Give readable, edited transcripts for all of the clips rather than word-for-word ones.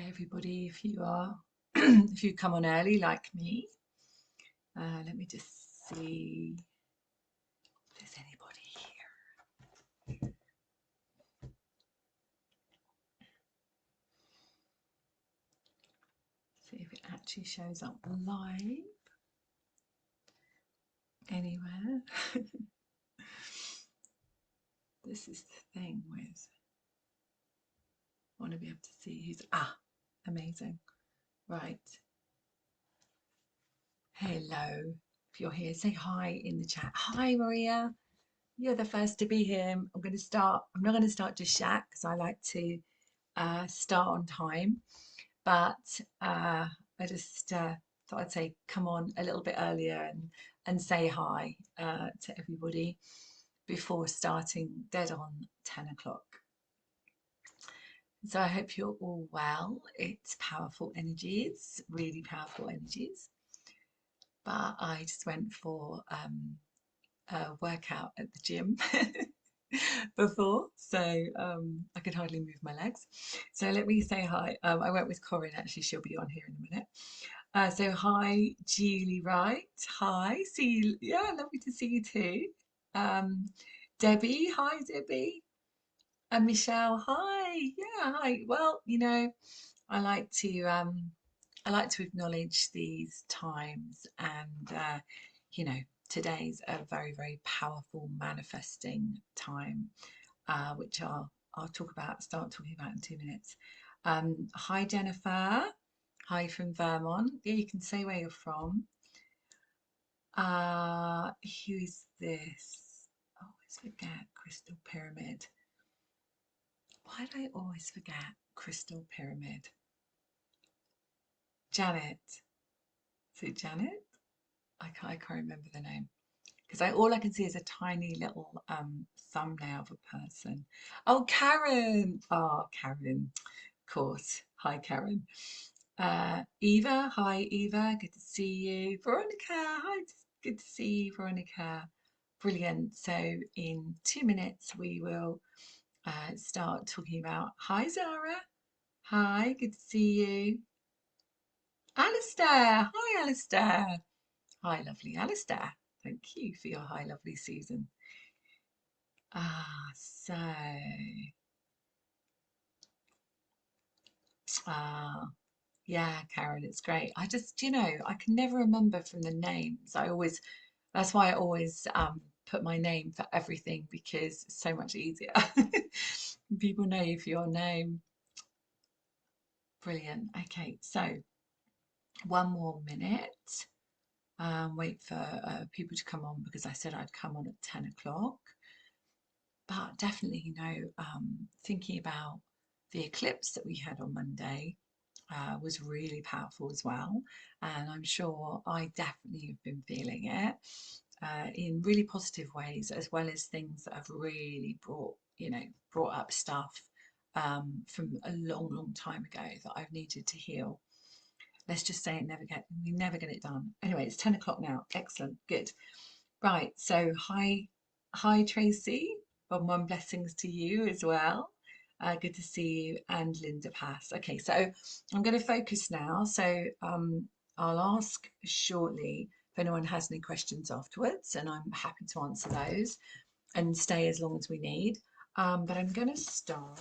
Hi everybody, if you are if you come on early like me, let me just see if there's anybody here. See if it actually shows up live anywhere. This is the thing with I want to be able to see who's amazing. Right. Hello. If you're here, say hi in the chat. Hi Maria. You're the first to be here. I'm not going to start just chat because I like to start on time, but I just thought I'd say come on a little bit earlier and say hi to everybody before starting dead on 10 o'clock. So I hope you're all well. It's powerful energies, really powerful energies. But I just went for a workout at the gym before, so I could hardly move my legs. So let me say hi. I went with Corinne, actually, she'll be on here in a minute. So hi, Julie Wright. Hi, see you. Yeah, lovely to see you too. Debbie, hi, Debbie. And Michelle, hi. Yeah, hi. Well, I like to acknowledge these times, and today's a very, very powerful manifesting time, which I'll start talking about in 2 minutes. Hi Jennifer, hi from Vermont. Yeah, you can say where you're from. Who is this? I always forget Crystal Pyramid. Why do I always forget Crystal Pyramid? Janet. Is it Janet? I can't remember the name because all I can see is a tiny little thumbnail of a person. Oh, Karen. Oh, Karen. Of course. Hi, Karen. Eva. Hi, Eva. Good to see you. Veronica. Hi. Good to see you, Veronica. Brilliant. So in 2 minutes, we will start talking about. Hi, Zara. Hi. Good to see you. Alistair. Hi, Alistair. Hi, lovely Alistair. Thank you for your hi, lovely Susan. So, yeah, Karen, it's great. I just, I can never remember from the names. That's why I always put my name for everything because it's so much easier. People know you for your name. Brilliant. Okay, so one more minute. Wait for people to come on because I said I'd come on at 10 o'clock. But definitely, thinking about the eclipse that we had on Monday was really powerful as well. And I'm sure I definitely have been feeling it in really positive ways, as well as things that have really brought up stuff from a long, long time ago that I've needed to heal. Let's just say we never get it done. Anyway, it's 10 o'clock now. Excellent. Good. Right. So hi, Tracy. One blessings to you as well. Good to see you, and Linda Pass. Okay, so I'm going to focus now. So I'll ask shortly if anyone has any questions afterwards, and I'm happy to answer those and stay as long as we need. But I'm going to start.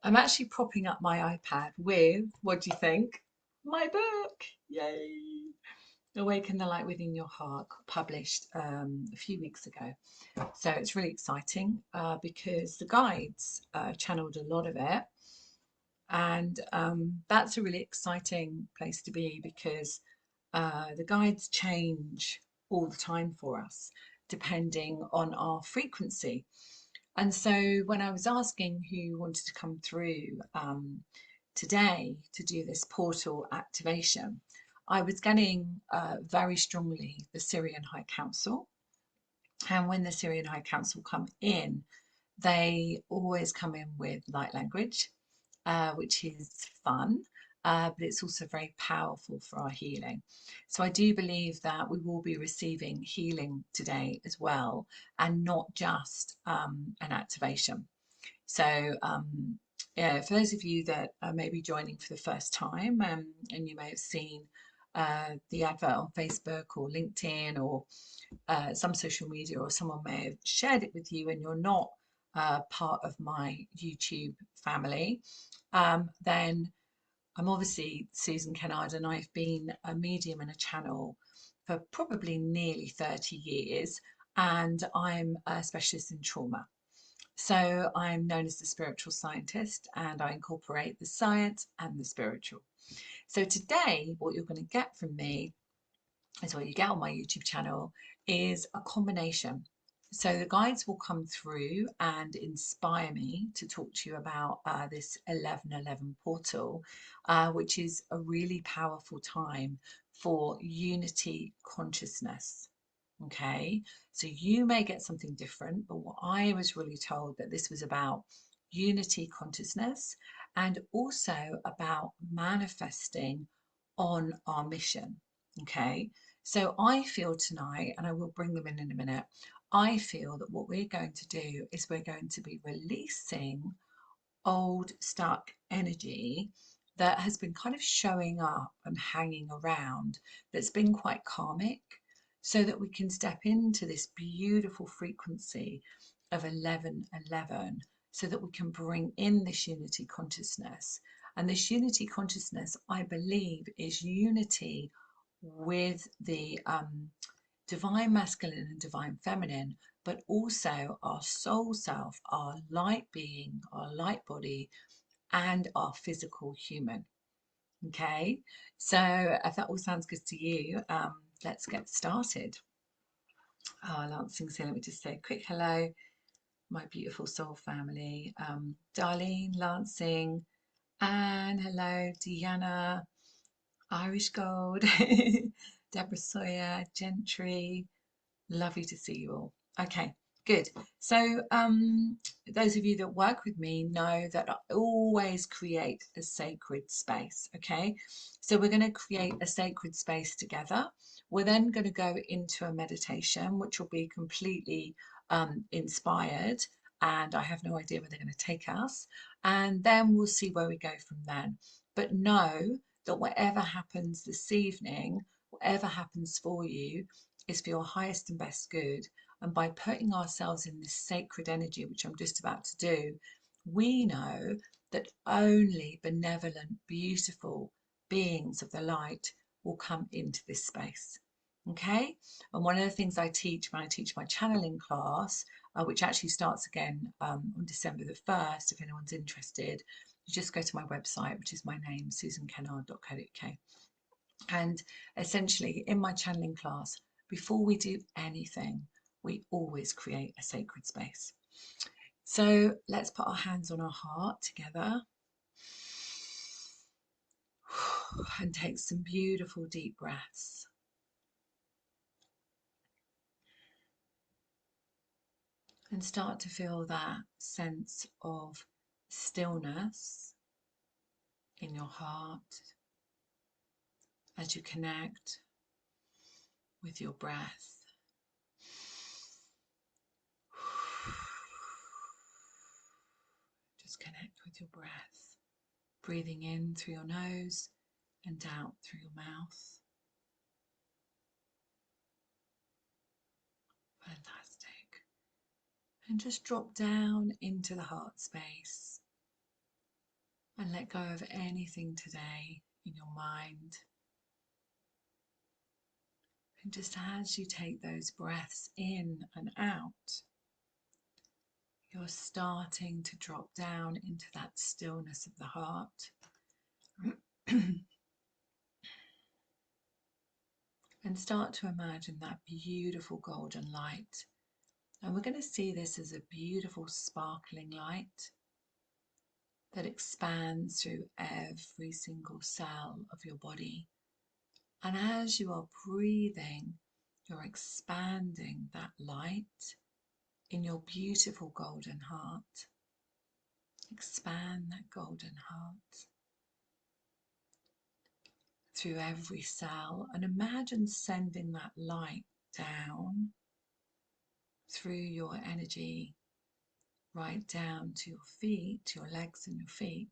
I'm actually propping up my iPad with, what do you think? My book. Yay! Awaken the Light Within Your Heart, published a few weeks ago. So it's really exciting because the guides channeled a lot of it. And that's a really exciting place to be because the guides change all the time for us, depending on our frequency. And so when I was asking who wanted to come through today to do this portal activation, I was getting very strongly the Sirian High Council. And when the Sirian High Council come in, they always come in with light language, which is fun, but it's also very powerful for our healing. So I do believe that we will be receiving healing today as well, and not just an activation. So yeah, for those of you that are maybe joining for the first time, and you may have seen the advert on Facebook or LinkedIn or some social media, or someone may have shared it with you, and you're not part of my YouTube family, then I'm obviously Susan Kennard, and I've been a medium and a channel for probably nearly 30 years, and I'm a specialist in trauma. So I'm known as the spiritual scientist, and I incorporate the science and the spiritual. So today, what you're going to get from me is what you get on my YouTube channel is a combination. So the guides will come through and inspire me to talk to you about this 1111 portal, which is a really powerful time for unity consciousness. Okay, so you may get something different, but what I was really told that this was about unity consciousness and also about manifesting on our mission. Okay, so I feel tonight, and I will bring them in a minute, I feel that what we're going to do is we're going to be releasing old stuck energy that has been kind of showing up and hanging around, that's been quite karmic, so that we can step into this beautiful frequency of 1111, so that we can bring in this unity consciousness. And this unity consciousness, I believe, is unity with the divine masculine and divine feminine, but also our soul self, our light being, our light body, and our physical human. Okay, so if that all sounds good to you, let's get started. Oh, Lansing's here. Let me just say a quick hello, my beautiful soul family. Darlene, Lansing, and hello, Deanna, Irish Gold, Deborah Sawyer, Gentry. Lovely to see you all. Okay, good. So those of you that work with me know that I always create a sacred space. Okay, so we're going to create a sacred space together. We're then going to go into a meditation, which will be completely inspired, and I have no idea where they're going to take us. And then we'll see where we go from then. But know that whatever happens this evening, whatever happens for you, is for your highest and best good. And by putting ourselves in this sacred energy, which I'm just about to do, we know that only benevolent, beautiful beings of the light will come into this space. Okay? And one of the things I teach when I teach my channeling class, which actually starts again on December the 1st, if anyone's interested, you just go to my website, which is my name, susankennard.co.uk. And essentially, in my channeling class, before we do anything, we always create a sacred space. So let's put our hands on our heart together and take some beautiful deep breaths. And start to feel that sense of stillness in your heart as you connect with your breath. Just connect with your breath, breathing in through your nose and out through your mouth. Fantastic. And just drop down into the heart space and let go of anything today in your mind. And just as you take those breaths in and out, you're starting to drop down into that stillness of the heart. And start to imagine that beautiful golden light. And we're going to see this as a beautiful sparkling light that expands through every single cell of your body. And as you are breathing, you're expanding that light in your beautiful golden heart. Expand that golden heart through every cell, and imagine sending that light down through your energy right down to your feet, to your legs and your feet,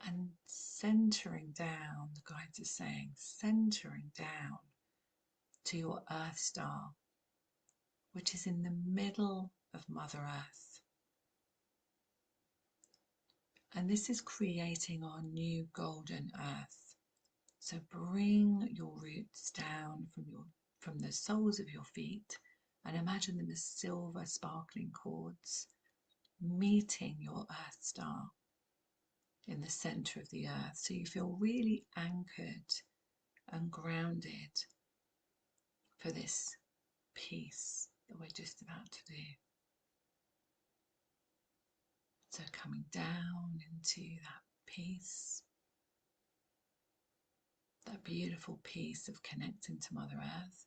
and centering down, the guides are saying, centering down to your Earth star, which is in the middle of Mother Earth. And this is creating our new golden earth. So bring your roots down from the soles of your feet and imagine them as silver sparkling cords meeting your earth star in the center of the earth. So you feel really anchored and grounded for this peace that we're just about to do. So coming down into that peace, that beautiful peace of connecting to Mother Earth,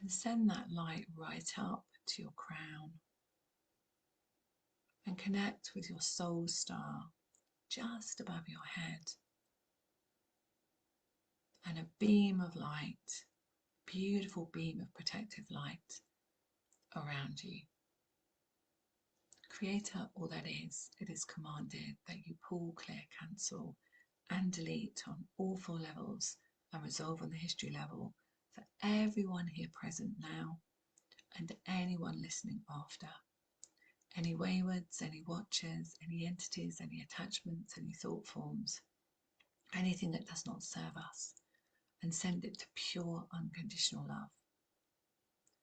and send that light right up to your crown and connect with your soul star just above your head, and a beam of light, beautiful beam of protective light around you. Creator, all that is, it is commanded that you pull, clear, cancel and delete on all 4 levels and resolve on the history level for everyone here present now and anyone listening after. Any waywards, any watchers, any entities, any attachments, any thought forms, anything that does not serve us, and send it to pure unconditional love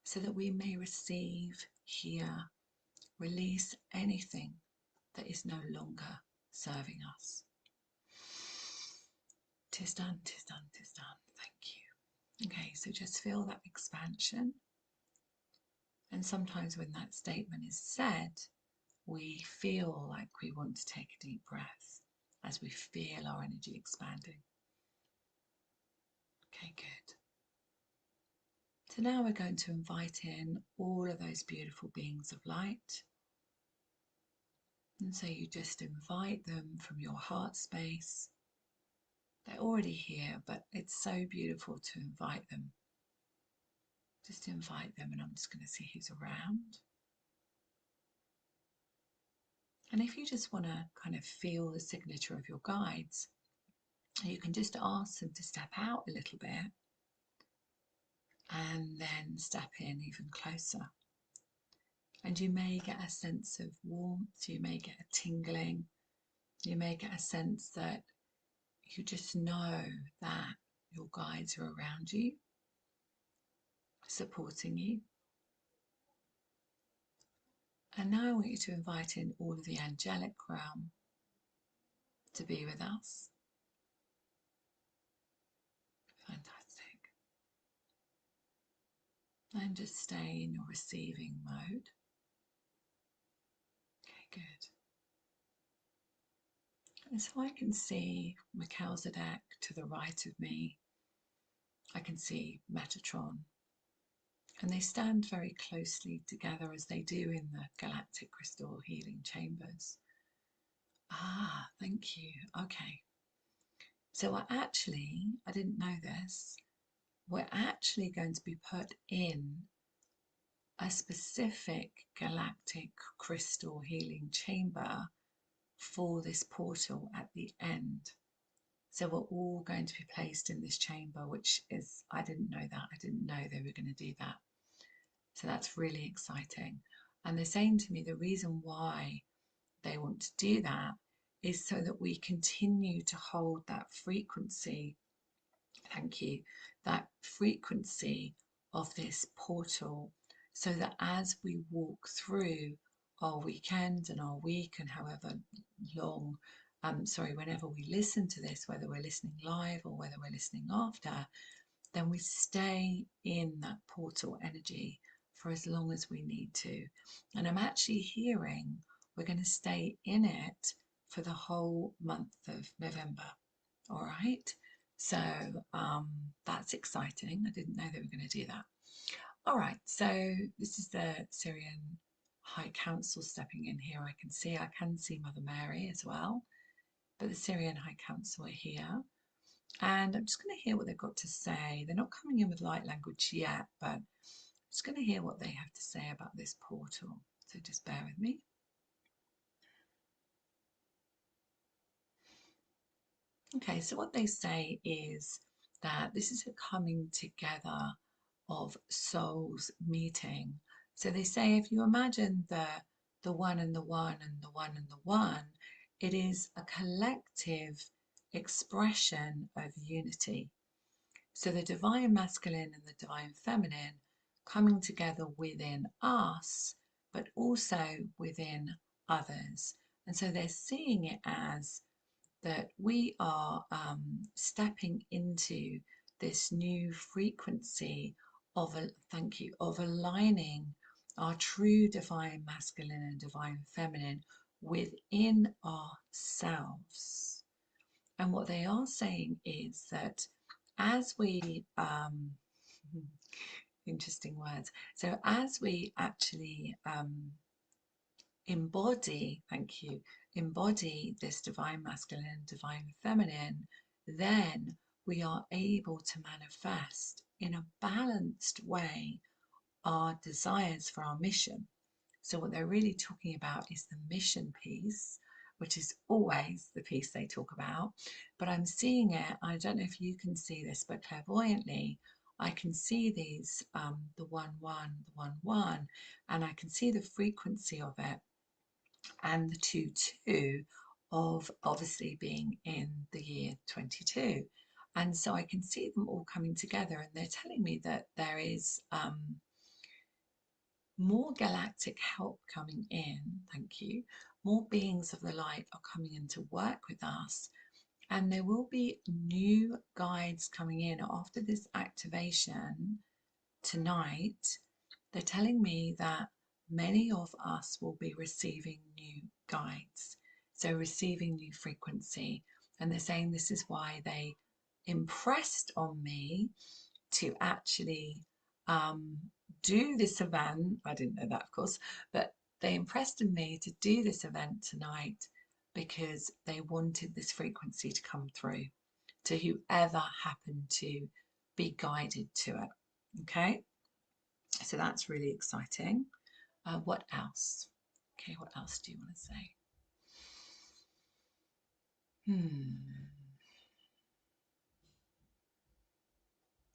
so that we may receive, hear, release anything that is no longer serving us. 'Tis done, 'tis done, 'tis done. Thank you. Okay, so just feel that expansion. And sometimes when that statement is said, we feel like we want to take a deep breath as we feel our energy expanding. Okay, good. So now we're going to invite in all of those beautiful beings of light. And so you just invite them from your heart space. They're already here, but it's so beautiful to invite them. Just invite them, and I'm just going to see who's around. And if you just want to kind of feel the signature of your guides, you can just ask them to step out a little bit and then step in even closer. And you may get a sense of warmth, you may get a tingling, you may get a sense that you just know that your guides are around you, supporting you. And now I want you to invite in all of the angelic realm to be with us. Fantastic. And just stay in your receiving mode. Okay, good. And so I can see Melchizedek to the right of me. I can see Metatron. And they stand very closely together as they do in the Galactic crystal healing chambers. Ah, thank you. Okay. So I didn't know this, we're actually going to be put in a specific galactic crystal healing chamber for this portal at the end. So we're all going to be placed in this chamber, which is, I didn't know that. I didn't know they were going to do that. So that's really exciting. And they're saying to me the reason why they want to do that is so that we continue to hold that frequency, thank you, that frequency of this portal, so that as we walk through our weekend and our week and however long, whenever we listen to this, whether we're listening live or whether we're listening after, then we stay in that portal energy for as long as we need to. And I'm actually hearing we're going to stay in it for the whole month of November. All right. So that's exciting. I didn't know they were going to do that. All right. So this is the Sirian High Council stepping in here. I can see Mother Mary as well. But the Sirian High Council are here. And I'm just going to hear what they've got to say. They're not coming in with light language yet, but Just going to hear what they have to say about this portal. So just bear with me. Okay, so what they say is that this is a coming together of souls meeting. So they say if you imagine the one and the one and the one and the one, it is a collective expression of unity. So the divine masculine and the divine feminine coming together within us, but also within others. And so they're seeing it as that we are stepping into this new frequency of a thank you of aligning our true divine masculine and divine feminine within ourselves. And what they are saying is that as we interesting words, so as we actually embody, thank you, embody this divine masculine and divine feminine, then we are able to manifest in a balanced way our desires for our mission. So, what they're really talking about is the mission piece, which is always the piece they talk about. But I'm seeing it, I don't know if you can see this, but clairvoyantly, I can see these the 1 1, the 1 1, and I can see the frequency of it and the 2 2 of obviously being in the year 22. And so I can see them all coming together, and they're telling me that there is more galactic help coming in, thank you. More beings of the light are coming in to work with us, and there will be new guides coming in after this activation tonight. They're telling me that many of us will be receiving new guides, so receiving new frequency. And they're saying this is why they impressed on me to actually do this event. I didn't know that, of course, but they impressed on me to do this event tonight because they wanted this frequency to come through to whoever happened to be guided to it. Okay, so that's really exciting. What else? Okay, what else do you want to say?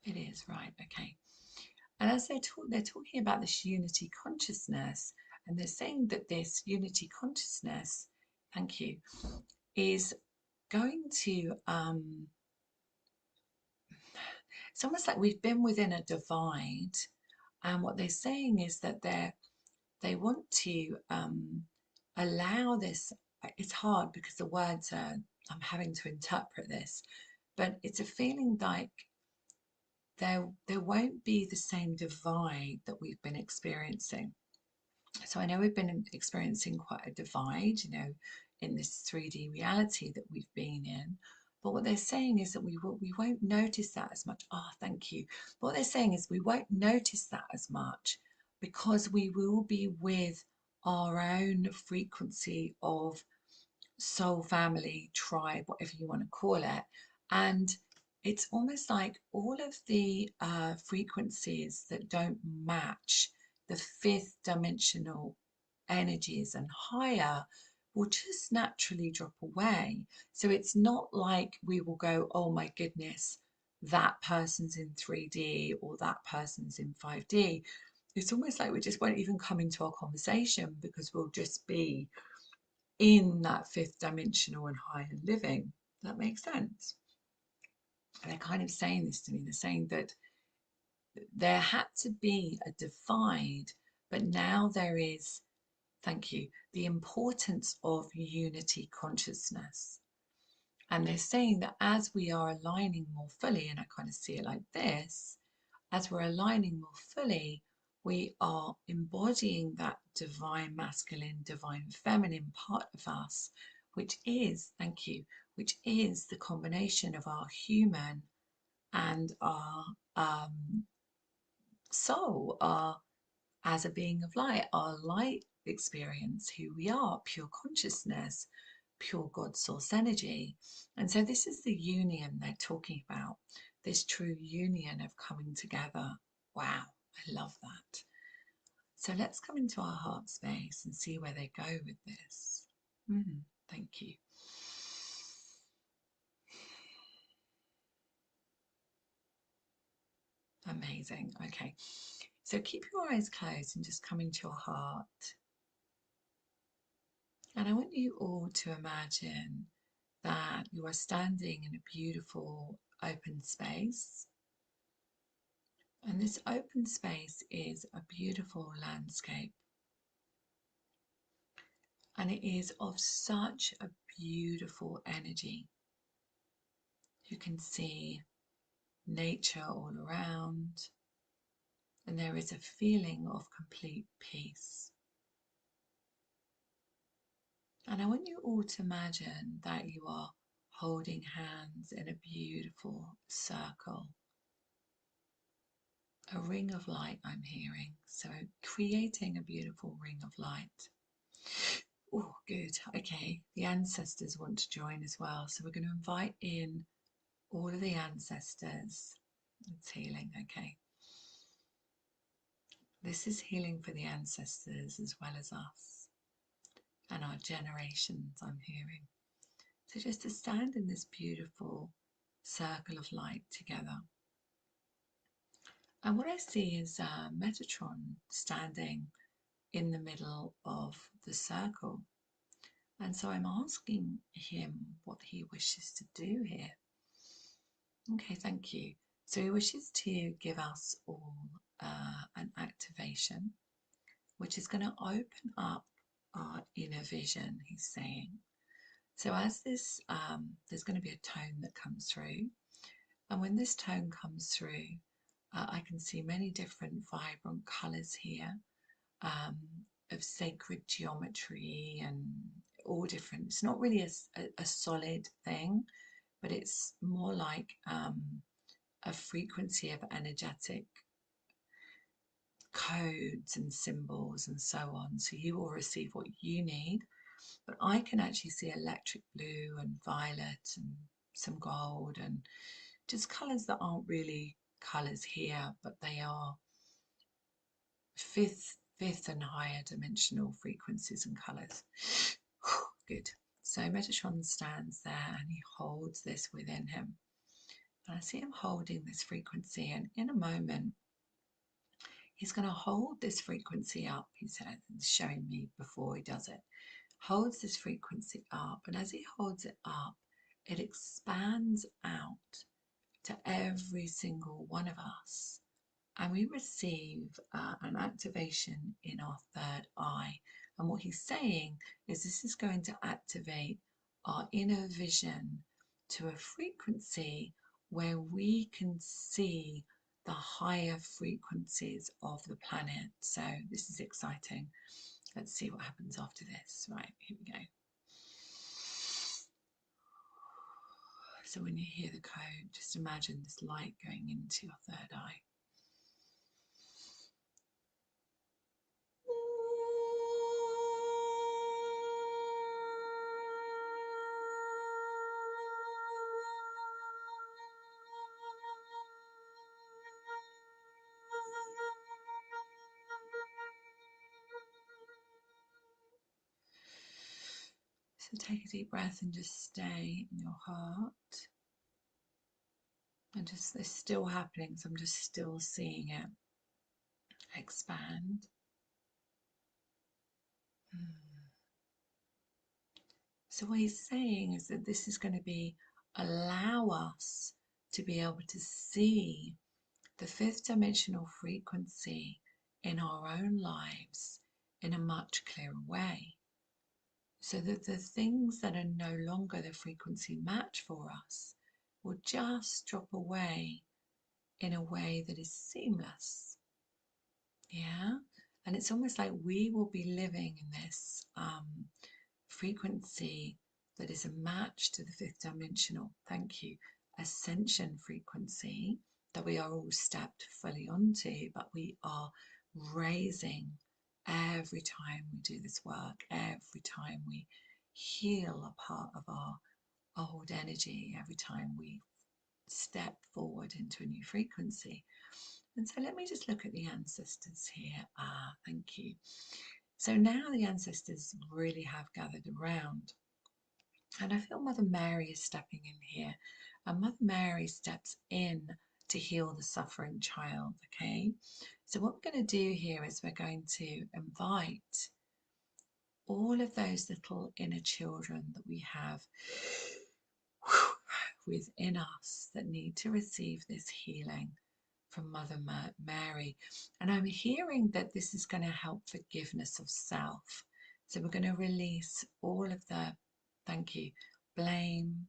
It is right. Okay. And as they're talking about this unity consciousness, and they're saying that this unity consciousness, thank you, is going to, it's almost like we've been within a divide. And what they're saying is that they want to allow this. It's hard because the words are, I'm having to interpret this, but it's a feeling like there won't be the same divide that we've been experiencing. So I know we've been experiencing quite a divide, in this 3D reality that we've been in. But what they're saying is that we won't notice that as much. Ah, oh, thank you. But what they're saying is we won't notice that as much because we will be with our own frequency of soul family, tribe, whatever you want to call it. And it's almost like all of the frequencies that don't match the fifth dimensional energies and higher will just naturally drop away. So it's not like we will go, oh my goodness, that person's in 3D or that person's in 5D. It's almost like we just won't even come into our conversation because we'll just be in that fifth dimensional and higher living. That makes sense. And they're kind of saying this to me. They're saying that there had to be a divide, but now there is, thank you, the importance of unity consciousness. And they're saying that as we are aligning more fully, and I kind of see it like this, as we're aligning more fully, we are embodying that divine masculine, divine feminine part of us, which is, thank you, which is the combination of our human and our soul, our as a being of light, our light experience, who we are, pure consciousness, pure God source energy. And so this is the union they're talking about, this true union of coming together. Wow. I love that. So let's come into our heart space and see where they go with this. Thank you. Amazing. Okay. So keep your eyes closed and just come into your heart. And I want you all to imagine that you are standing in a beautiful open space. And this open space is a beautiful landscape. And it is of such a beautiful energy. You can see nature all around, and there is a feeling of complete peace. And I want you all to imagine that you are holding hands in a beautiful circle. A ring of light I'm hearing, so creating a beautiful ring of light. Oh, good. Okay, the ancestors want to join as well, so we're going to invite in all of the ancestors. It's healing, okay. This is healing for the ancestors as well as us and our generations, I'm hearing. So just to stand in this beautiful circle of light together. And what I see is Metatron standing in the middle of the circle. And so I'm asking him what he wishes to do here. Okay, thank you. So he wishes to give us all an activation, which is going to open up our inner vision, he's saying. So as this, there's going to be a tone that comes through. And when this tone comes through, I can see many different vibrant colours here of sacred geometry and all different. It's not really a solid thing, but it's more like a frequency of energetic codes and symbols and so on. So you will receive what you need, but I can actually see electric blue and violet and some gold and just colours that aren't really colours here, but they are fifth and higher dimensional frequencies and colours. Good. So Metatron stands there and he holds this within him. And I see him holding this frequency, and in a moment he's going to hold this frequency up. He said, he's showing me before he does it. Holds this frequency up, and as he holds it up, it expands out to every single one of us. And we receive an activation in our third eye. And what he's saying is this is going to activate our inner vision to a frequency where we can see the higher frequencies of the planet. So this is exciting. Let's see what happens after this. Right, here we go. So when you hear the code, just imagine this light going into your third eye. So take a deep breath and just stay in your heart. And just, it's still happening, so I'm just still seeing it expand. So what he's saying is that this is going to be allow us to be able to see the fifth dimensional frequency in our own lives in a much clearer way. So that the things that are no longer the frequency match for us will just drop away in a way that is seamless. Yeah, and it's almost like we will be living in this frequency that is a match to the fifth dimensional, thank you, ascension frequency that we are all stepped fully onto, but we are raising every time we do this work, every time we heal a part of our old energy, every time we step forward into a new frequency. And so let me just look at the ancestors here. Ah, thank you. So now the ancestors really have gathered around. And I feel Mother Mary is stepping in here. And Mother Mary steps in to heal the suffering child, okay? So what we're going to do here is we're going to invite all of those little inner children that we have within us that need to receive this healing from Mother Mary. And I'm hearing that this is going to help forgiveness of self. So we're going to release all of the, thank you, blame,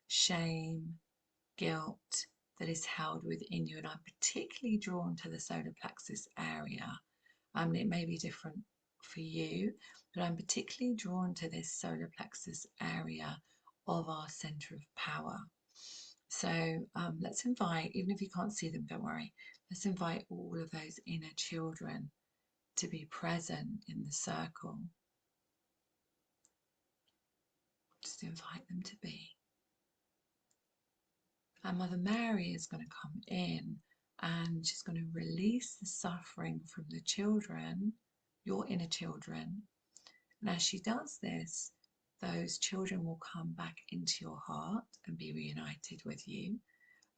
shame, guilt that is held within you. And I'm particularly drawn to the solar plexus area. It may be different for you, but I'm particularly drawn to this solar plexus area of our center of power. So let's invite, even if you can't see them, don't worry, let's invite all of those inner children to be present in the circle. Just invite them to be. And Mother Mary is going to come in and she's going to release the suffering from the children, your inner children. And as she does this, those children will come back into your heart and be reunited with you.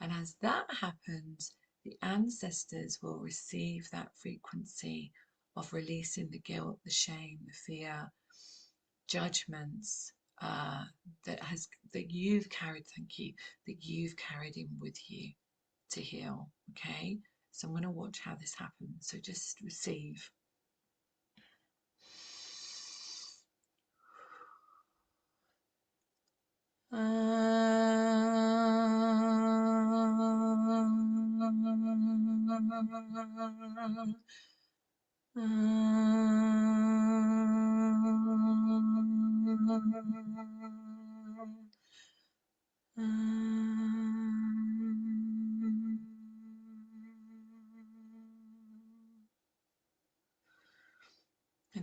And as that happens, the ancestors will receive that frequency of releasing the guilt, the shame, the fear, judgments that you've carried, thank you, that you've carried in with you to heal. Okay, so I'm going to watch how this happens. So just receive. And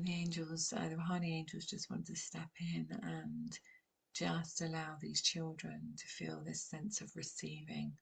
the angels, the Rouhani angels, just want to step in and just allow these children to feel this sense of receiving.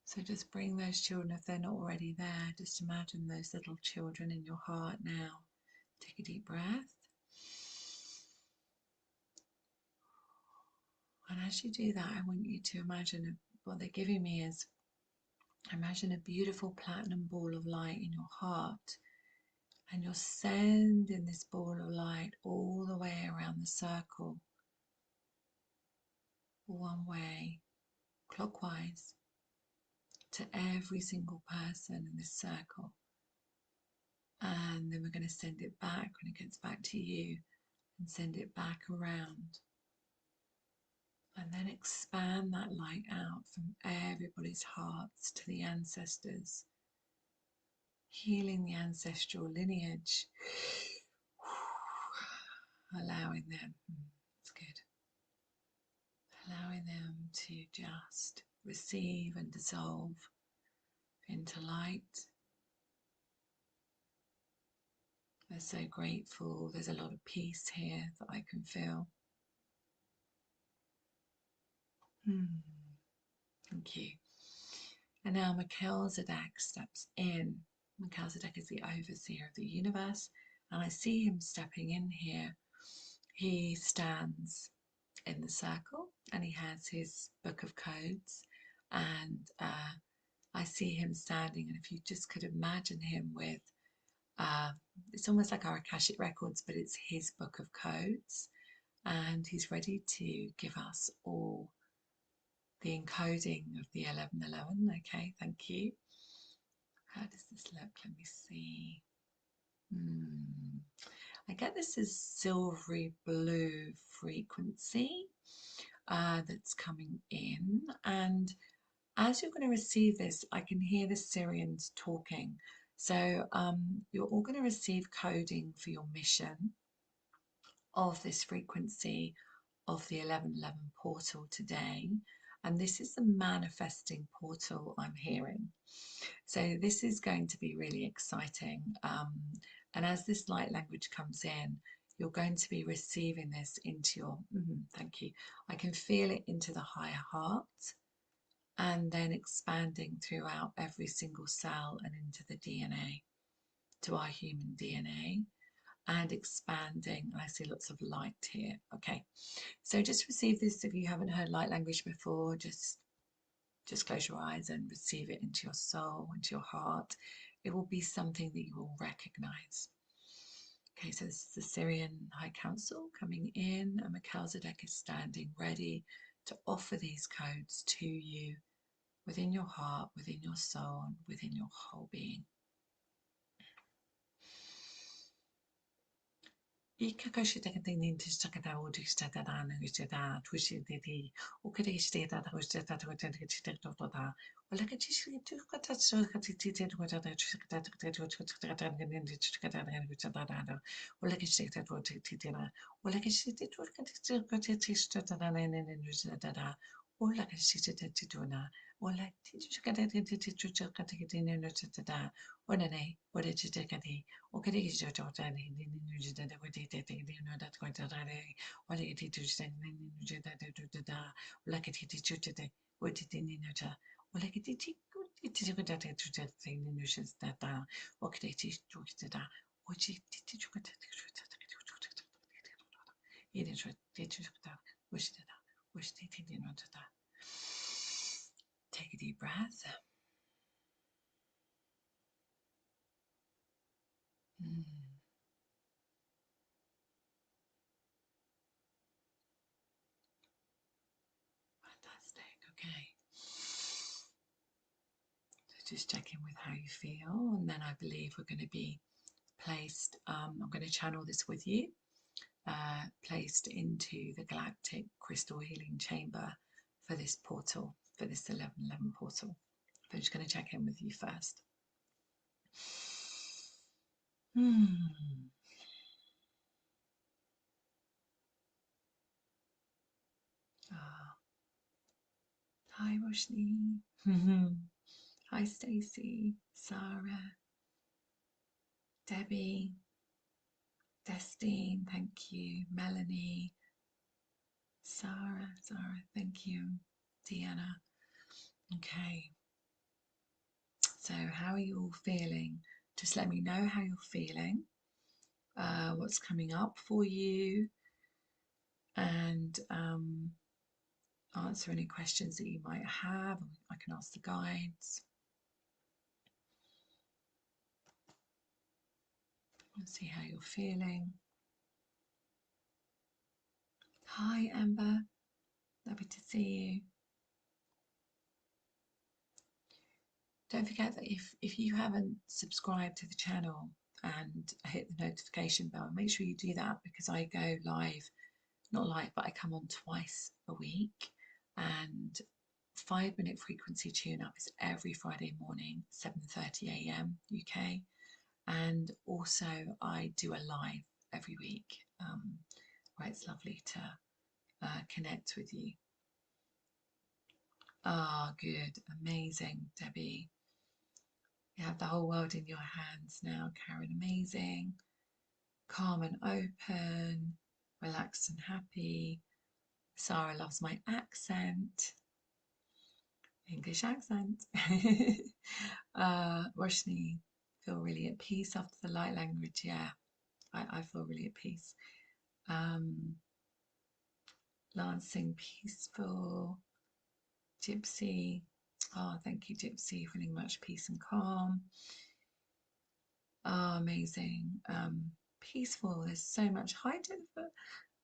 So just bring those children, if they're not already there, just imagine those little children in your heart now. Take a deep breath. And as you do that, I want you to imagine what they're giving me is, imagine a beautiful platinum ball of light in your heart. And you're sending this ball of light all the way around the circle, one way, clockwise, to every single person in this circle. And then we're going to send it back when it gets back to you, and send it back around. And then expand that light out from everybody's hearts to the ancestors, healing the ancestral lineage, allowing them, it's good, allowing them to just receive and dissolve into light. They're so grateful. There's a lot of peace here that I can feel. Thank you. And now Melchizedek steps in. Melchizedek is the overseer of the universe, and I see him stepping in here. He stands in the circle and he has his book of codes, and I see him standing, and if you just could imagine him with it's almost like our Akashic records, but it's his book of codes, and he's ready to give us all the encoding of the 1111. Okay, thank you. How does this look? Let me see. I get this as silvery blue frequency that's coming in, and as you're going to receive this, I can hear the Sirians talking. So you're all going to receive coding for your mission of this frequency of the 1111 portal today. And this is the manifesting portal I'm hearing. So this is going to be really exciting. And as this light language comes in, you're going to be receiving this into your, thank you. I can feel it into the higher heart and then expanding throughout every single cell and into the DNA, to our human DNA, and expanding. I see lots of light here. Okay, so just receive this. If you haven't heard light language before, just close your eyes and receive it into your soul, into your heart. It will be something that you will recognize. Okay, so this is the Sirian High Council coming in, and Melchizedek is standing ready to offer these codes to you within your heart, within your soul, and within your whole being. I kakashitakantin to Stakata or to Statana, which is that, which is the Okadi state that was just that was Tata. Well, like a tissue to cut a so cut it did what other or like a state that would take dinner, or like a state that would cut it to or like a state that to dinner, or like teach cut it into cut it in a or nay, what did you take a day? Och det är ju att det nu det var det nu det går inte där och det är ju sen nu det där och like it är ju det och det är nu det och like it är ju det det nu känns det där och det är ju det där och det är ju det är det ju det där och det där och det är nu det där. Take a deep breath. Fantastic. Okay. So just check in with how you feel, and then I believe we're going to be placed. I'm going to channel this with you, placed into the Galactic Crystal Healing Chamber for this portal, for this 1111 portal. I'm just going to check in with you first. Hi, Roshni. Hi, Stacey, Sarah, Debbie, Destine, thank you, Melanie, Sarah, thank you, Deanna. Okay, so how are you all feeling? Just let me know how you're feeling, what's coming up for you, and answer any questions that you might have. I can ask the guides. Let's see how you're feeling. Hi, Amber. Lovely to see you. Don't forget that if you haven't subscribed to the channel and hit the notification bell, make sure you do that, because I go live, not live, but I come on twice a week, and 5-minute frequency tune-up is every Friday morning, 7:30 a.m. UK, and also I do a live every week, where it's lovely to connect with you. Ah, good, amazing, Debbie. You have the whole world in your hands now, Karen. Amazing. Calm and open, relaxed and happy. Sarah loves my accent. English accent. Roshni, feel really at peace after the light language. Yeah, I feel really at peace. Lancing, peaceful. Gypsy. Oh, thank you, Gypsy. Feeling much peace and calm. Oh, amazing. Peaceful. There's so much. Hi, Jennifer.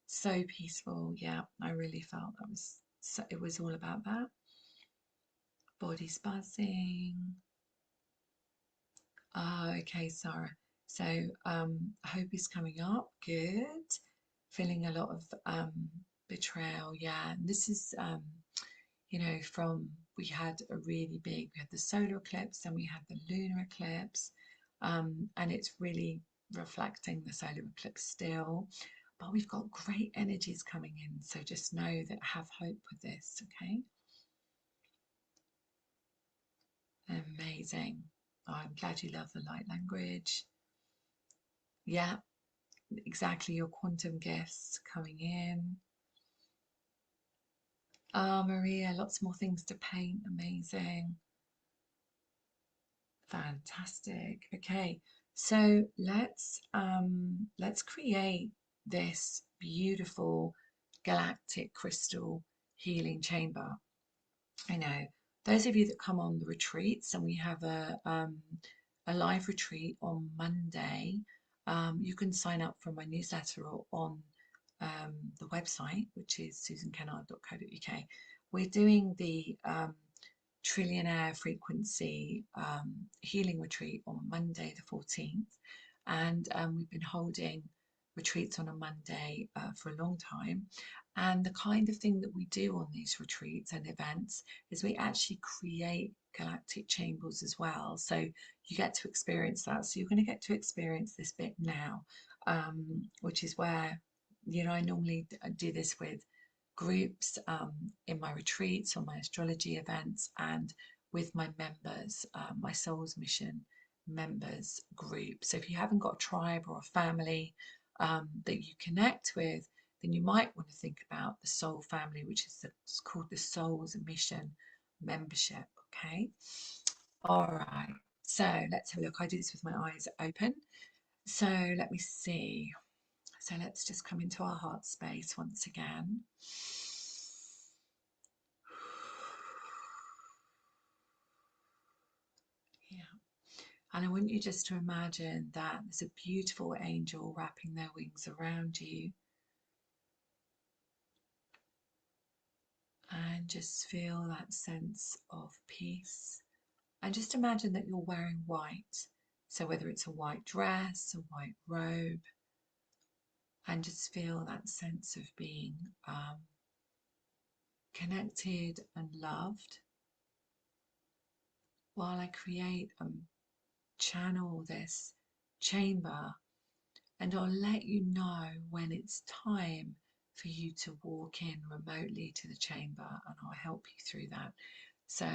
So peaceful. Yeah, I really felt that was. So, it was all about that. Body's buzzing. Oh, okay, Sarah. So hope is coming up. Good. Feeling a lot of betrayal. Yeah, and this is you know, from we had we had the solar eclipse and we had the lunar eclipse, and it's really reflecting the solar eclipse still, but we've got great energies coming in, so just know that have hope with this. Okay, Amazing. I'm glad you love the light language. Yeah, exactly. Your quantum gifts coming in. Ah, Maria, lots more things to paint. Amazing. Fantastic. Okay, so let's create this beautiful galactic crystal healing chamber. I know those of you that come on the retreats, and we have a live retreat on Monday. You can sign up for my newsletter or on the website, which is susankennard.co.uk. We're doing the trillionaire frequency healing retreat on Monday the 14th, and we've been holding retreats on a Monday for a long time. And the kind of thing that we do on these retreats and events is we actually create galactic chambers as well. So you get to experience that. So you're going to get to experience this bit now, which is where, I normally do this with groups in my retreats, on my astrology events, and with my members, my Soul's Mission members group. So if you haven't got a tribe or a family that you connect with, then you might want to think about the Soul Family, which is it's called the Soul's Mission membership. Okay. All right. So let's have a look. I do this with my eyes open. So let me see. So let's just come into our heart space once again. Yeah. And I want you just to imagine that there's a beautiful angel wrapping their wings around you. And just feel that sense of peace. And just imagine that you're wearing white. So whether it's a white dress, a white robe, and just feel that sense of being connected and loved, while I create and channel this chamber, and I'll let you know when it's time for you to walk in remotely to the chamber, and I'll help you through that. So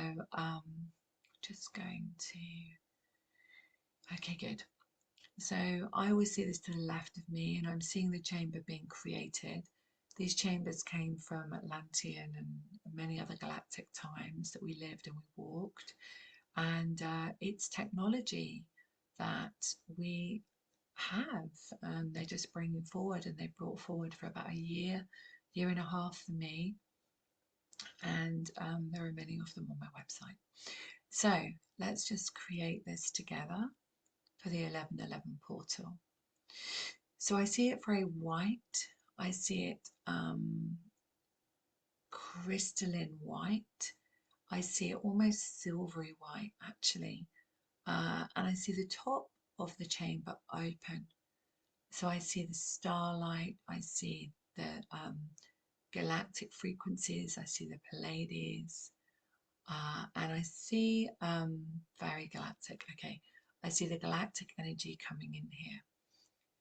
just going to, okay, good. So I always see this to the left of me, and I'm seeing the chamber being created. These chambers came from Atlantean and many other galactic times that we lived and we walked. And it's technology that we have, and they're just bringing forward, and they brought forward for about a year and a half for me. And there are many of them on my website. So let's just create this together for the 1111 portal. So I see it very white. I see it crystalline white. I see it almost silvery white, actually. And I see the top of the chamber open. So I see the starlight, I see the galactic frequencies, I see the Pleiades, and I see very galactic. Okay, I see the galactic energy coming in here.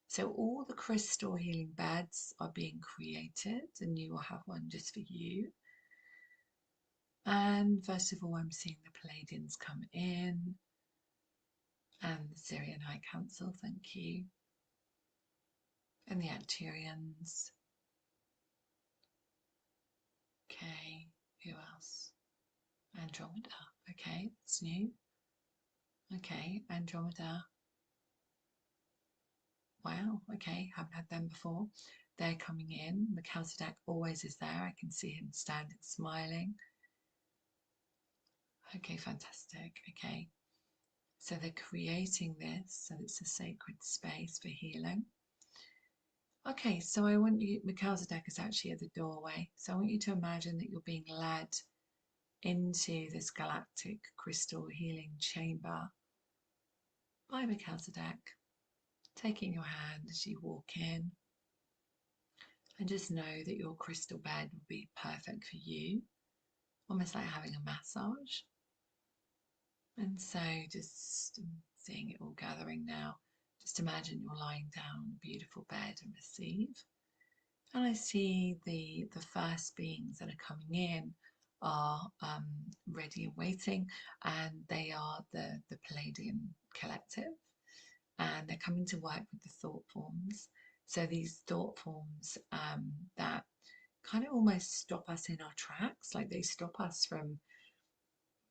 So all the crystal healing beds are being created, and you will have one just for you. And first of all, I'm seeing the Palladians come in, and the Sirian High Council, thank you. And the Acturians. Okay, who else? Andromeda. Okay, it's new. Okay, Andromeda. Wow, okay, haven't had them before. They're coming in. Melchizedek always is there. I can see him standing smiling. Okay, fantastic. Okay, so they're creating this, so it's a sacred space for healing. Okay, so I want you, Melchizedek is actually at the doorway. So I want you to imagine that you're being led into this galactic crystal healing chamber by Melchizedek, taking your hand as you walk in. And just know that your crystal bed will be perfect for you, almost like having a massage. And so just seeing it all gathering now, just imagine you're lying down on a beautiful bed and receive. And I see the first beings that are coming in are ready and waiting, and they are the Palladian collective, and they're coming to work with the thought forms. So these thought forms that kind of almost stop us in our tracks, like they stop us from,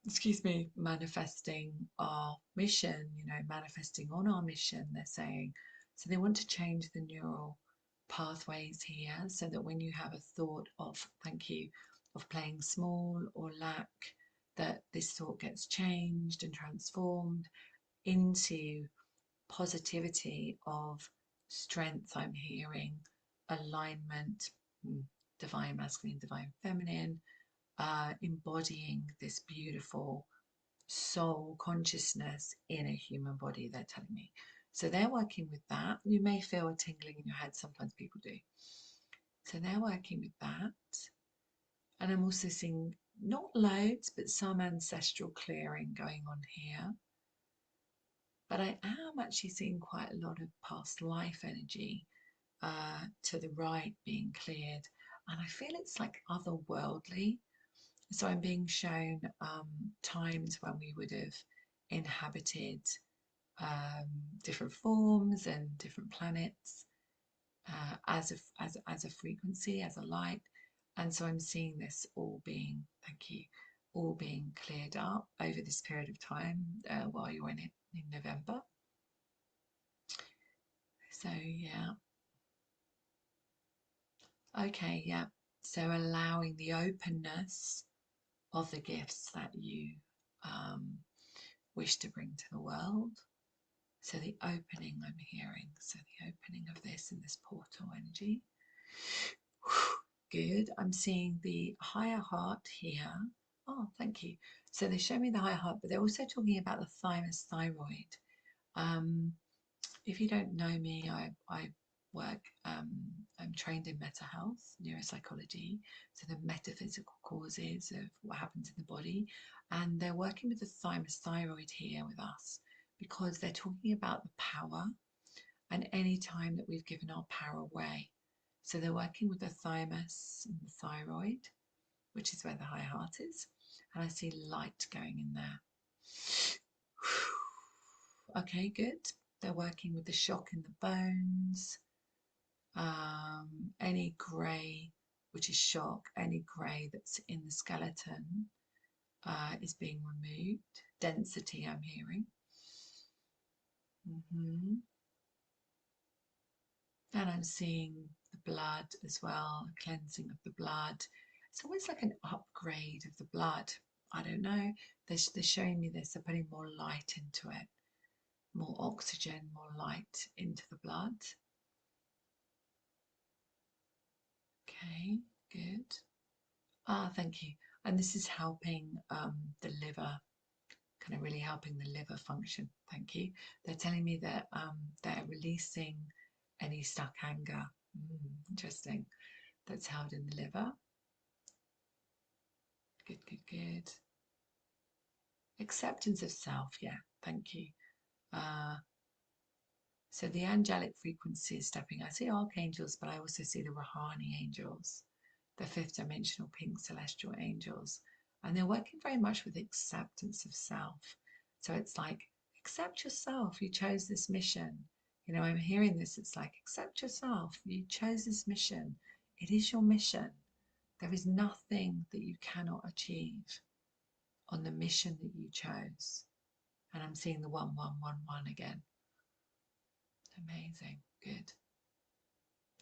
excuse me, manifesting our mission, manifesting on our mission, they're saying. So they want to change the neural pathways here so that when you have a thought of, thank you, of playing small or lack, that this thought gets changed and transformed into positivity of strength. I'm hearing alignment, divine masculine, divine feminine, embodying this beautiful soul consciousness in a human body, they're telling me. So they're working with that. You may feel a tingling in your head, sometimes people do. So they're working with that. And I'm also seeing not loads, but some ancestral clearing going on here. But I am actually seeing quite a lot of past life energy to the right being cleared. And I feel it's like otherworldly. So I'm being shown times when we would have inhabited different forms and different planets as a frequency, as a light. And so I'm seeing this all being, thank you, all being cleared up over this period of time while you're in it in November. So yeah. Okay, yeah. So allowing the openness of the gifts that you wish to bring to the world. So the opening I'm hearing, so the opening of this in this portal energy. Good. I'm seeing the higher heart here. Oh, thank you. So they show me the higher heart, but they're also talking about the thymus thyroid. If you don't know me, I work, I'm trained in mental health, neuropsychology, so the metaphysical causes of what happens in the body. And they're working with the thymus thyroid here with us because they're talking about the power and any time that we've given our power away. So they're working with the thymus and the thyroid, which is where the high heart is. And I see light going in there. Okay, good. They're working with the shock in the bones. Any grey, which is shock, any grey that's in the skeleton is being removed. Density, I'm hearing. And I'm seeing the blood as well, a cleansing of the blood. It's almost like an upgrade of the blood. I don't know. They're showing me this. They're putting more light into it, more oxygen, more light into the blood. Okay, good. Thank you. And this is helping the liver, kind of really helping the liver function. Thank you. They're telling me that they're releasing any stuck anger. Interesting. That's held in the liver. Good, good, good. Acceptance of self. Yeah, thank you. So the angelic frequency is stepping. I see archangels, but I also see the Rahani angels, the fifth dimensional pink celestial angels. And they're working very much with acceptance of self. So it's like, accept yourself. You chose this mission. I'm hearing this. It's like, accept yourself. You chose this mission. It is your mission. There is nothing that you cannot achieve on the mission that you chose. And I'm seeing the 1111 again. Amazing. Good.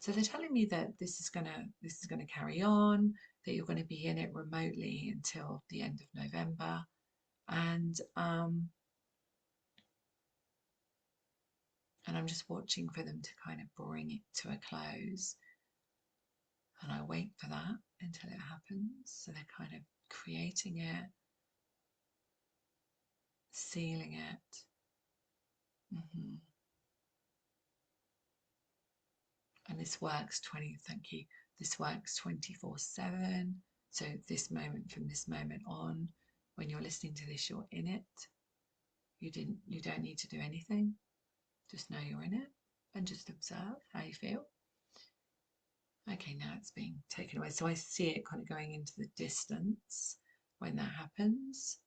So they're telling me that this is gonna carry on, that you're going to be in it remotely until the end of November, and I'm just watching for them to kind of bring it to a close, and I wait for that until it happens. So they're kind of creating it, sealing it. And this works thank you. This works 24/7. So this moment, from this moment on, when you're listening to this, you're in it. You don't need to do anything. Just know you're in it and just observe how you feel. Okay, now it's being taken away. So I see it kind of going into the distance. when that happens.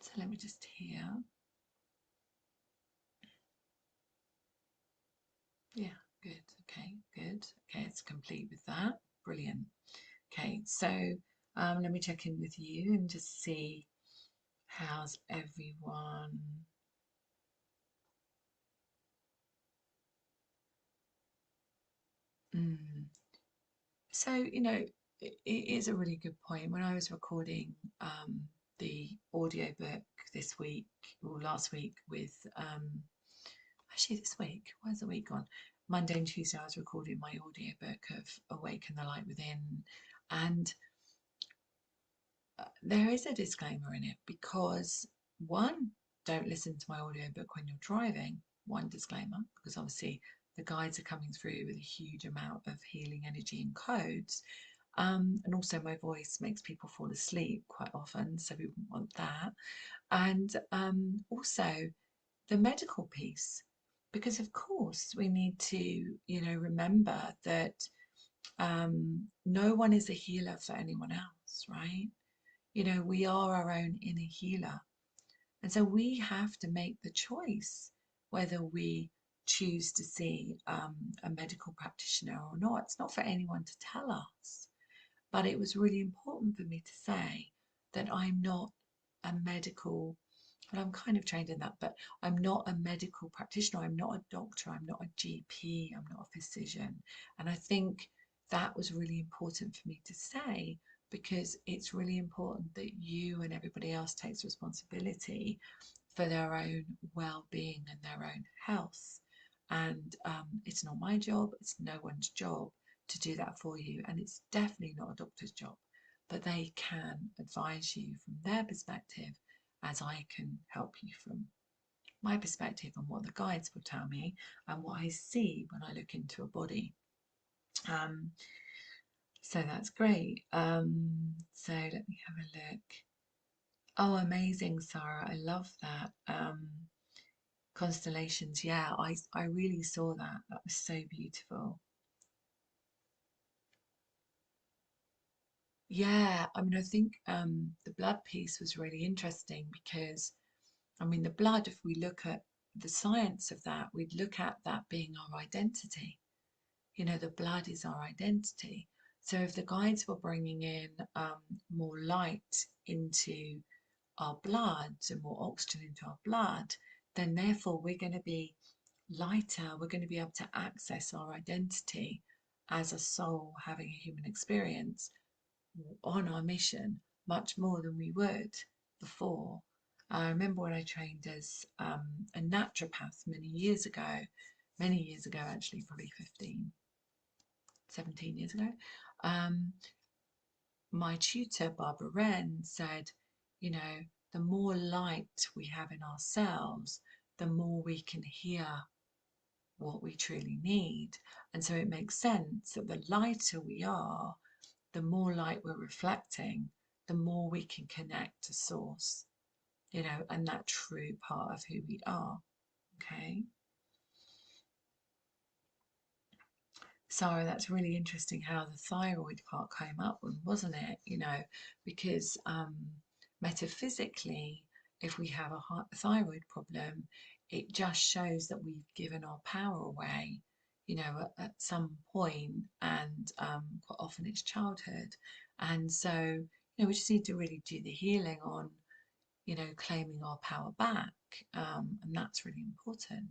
So let me just hear. Yeah, good. Okay, good. Okay, it's complete with that. Brilliant. Okay, so let me check in with you and just see how's everyone. Mm. So, it is a really good point. When I was recording the audiobook this week or last week with, actually this week, where's the week gone? Monday and Tuesday, I was recording my audiobook of Awaken the Light Within. And there is a disclaimer in it because one, don't listen to my audiobook when you're driving. One disclaimer, because obviously the guides are coming through with a huge amount of healing energy and codes. And also my voice makes people fall asleep quite often, so we wouldn't want that. And also the medical piece, because of course we need to, remember that no one is a healer for anyone else, right? We are our own inner healer. And so we have to make the choice whether we choose to see a medical practitioner or not. It's not for anyone to tell us. But it was really important for me to say that I'm not a medical, and I'm kind of trained in that, but I'm not a medical practitioner. I'm not a doctor. I'm not a GP. I'm not a physician. And I think that was really important for me to say because it's really important that you and everybody else takes responsibility for their own well-being and their own health. And it's not my job, it's no one's job to do that for you. And it's definitely not a doctor's job, but they can advise you from their perspective as I can help you from my perspective and what the guides will tell me and what I see when I look into a body. Um, so that's great. So let me have a look. Oh, amazing, Sarah. I love that. Constellations. Yeah, I really saw that. That was so beautiful. Yeah, I mean, I think the blood piece was really interesting because, I mean, the blood, if we look at the science of that, we'd look at that being our identity. The blood is our identity. So if the guides were bringing in more light into our blood and more oxygen into our blood, then therefore we're going to be lighter. We're going to be able to access our identity as a soul having a human experience on our mission much more than we would before. I remember when I trained as a naturopath many years ago actually, probably 15, 17 years ago. Um, my tutor, Barbara Wren, said, the more light we have in ourselves, the more we can hear what we truly need. And so it makes sense that the lighter we are, the more light we're reflecting, the more we can connect to source, and that true part of who we are. Okay. Sarah, that's really interesting how the thyroid part came up, wasn't it? Because metaphysically, if we have a thyroid problem, it just shows that we've given our power away, at some point, and quite often it's childhood. And so, we just need to really do the healing on, claiming our power back. And that's really important,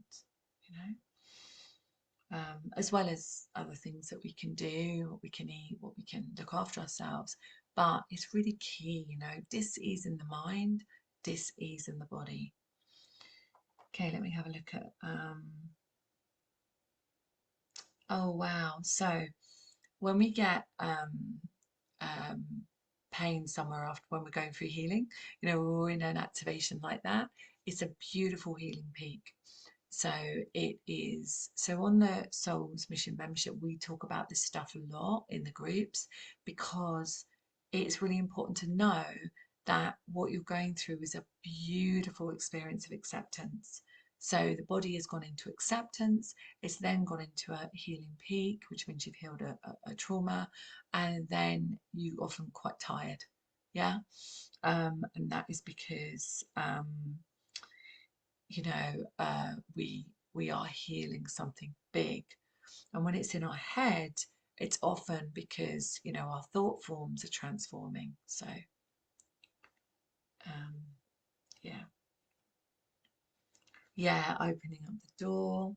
you know as well as other things that we can do, what we can eat, what we can look after ourselves. But it's really key, dis-ease in the mind, dis-ease in the body. Okay, let me have a look at, oh wow. So when we get um, pain somewhere after when we're going through healing, we're in an activation like that, it's a beautiful healing peak. So it is, so on the Souls Mission membership, we talk about this stuff a lot in the groups because it's really important to know that what you're going through is a beautiful experience of acceptance. So the body has gone into acceptance, it's then gone into a healing peak, which means you've healed a trauma, and then you're often quite tired. Yeah. And that is because we are healing something big. And when it's in our head, it's often because our thought forms are transforming. So um, yeah, yeah, opening up the door.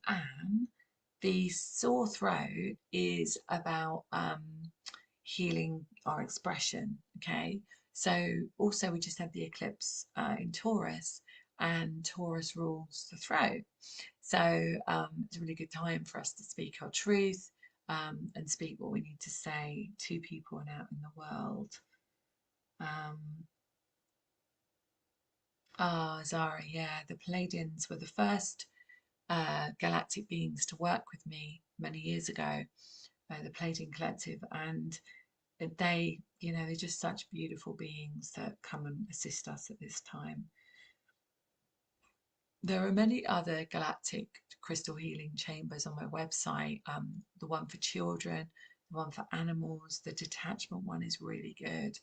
Anne, the sore throat is about healing our expression. Okay, so also we just had the eclipse in Taurus, and Taurus rules the throat. So it's a really good time for us to speak our truth and speak what we need to say to people and out in the world. Um, Zara, yeah, the Palladians were the first galactic beings to work with me many years ago, the Palladian Collective, and they're just such beautiful beings that come and assist us at this time. There are many other galactic crystal healing chambers on my website. The one for children, the one for animals, the detachment one is really good.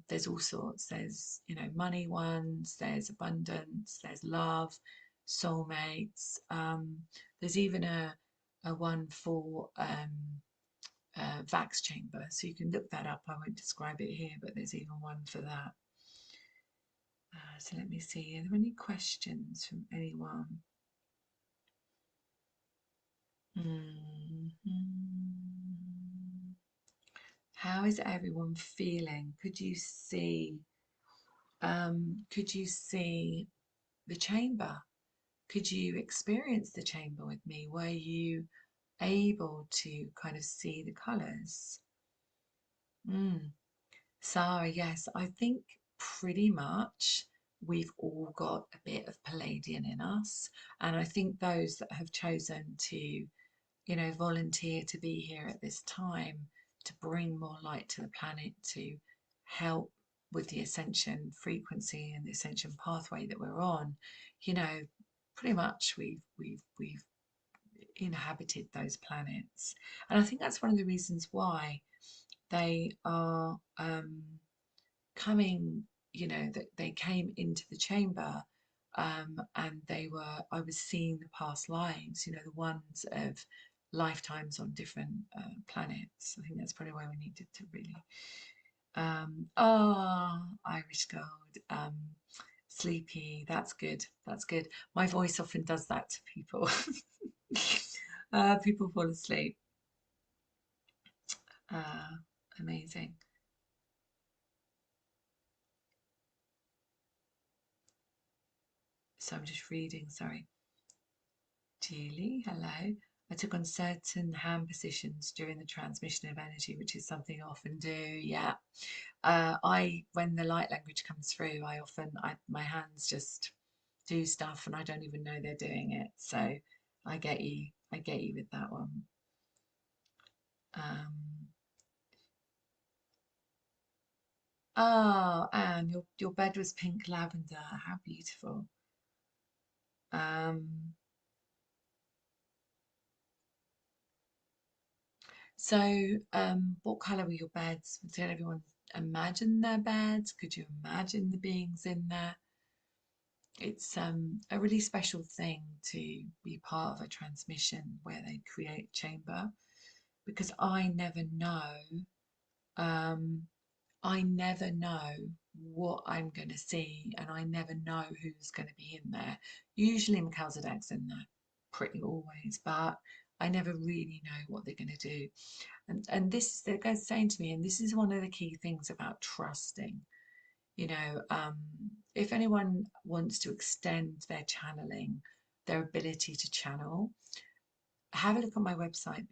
There's all sorts. There's money ones. There's abundance. There's love, soulmates. There's even a one for Vax chamber. So you can look that up. I won't describe it here, but there's even one for that. So let me see. Are there any questions from anyone? How is everyone feeling? Could you see the chamber? Could you experience the chamber with me? Were you able to kind of see the colours? Mm. Sarah, yes, I think pretty much we've all got a bit of Palladian in us. And I think those that have chosen to volunteer to be here at this time to bring more light to the planet, to help with the ascension frequency and the ascension pathway that we're on, pretty much we've inhabited those planets. And I think that's one of the reasons why they are coming, that they came into the chamber, and I was seeing the past lives, the ones of lifetimes on different planets. I think that's probably why we needed to really. Irish Gold, sleepy. That's good. That's good. My voice often does that to people. People fall asleep. Uh, Amazing. So I'm just reading, sorry. Julie, hello. I took on certain hand positions during the transmission of energy, which is something I often do. Yeah. When the light language comes through, my hands just do stuff and I don't even know they're doing it. So I get you. I get you with that one. Um, Anne, your bed was pink lavender. How beautiful. Um, what colour were your beds? Did everyone imagine their beds? Could you imagine the beings in there? It's a really special thing to be part of a transmission where they create a chamber, because um, I never know what I'm going to see, and I never know who's going to be in there. Usually Melchizedek's in there, pretty always, but I never really know what they're going to do. And this they're saying to me, and this is one of the key things about trusting. You know, um, if anyone wants to extend their channeling, their ability to channel, have a look on my website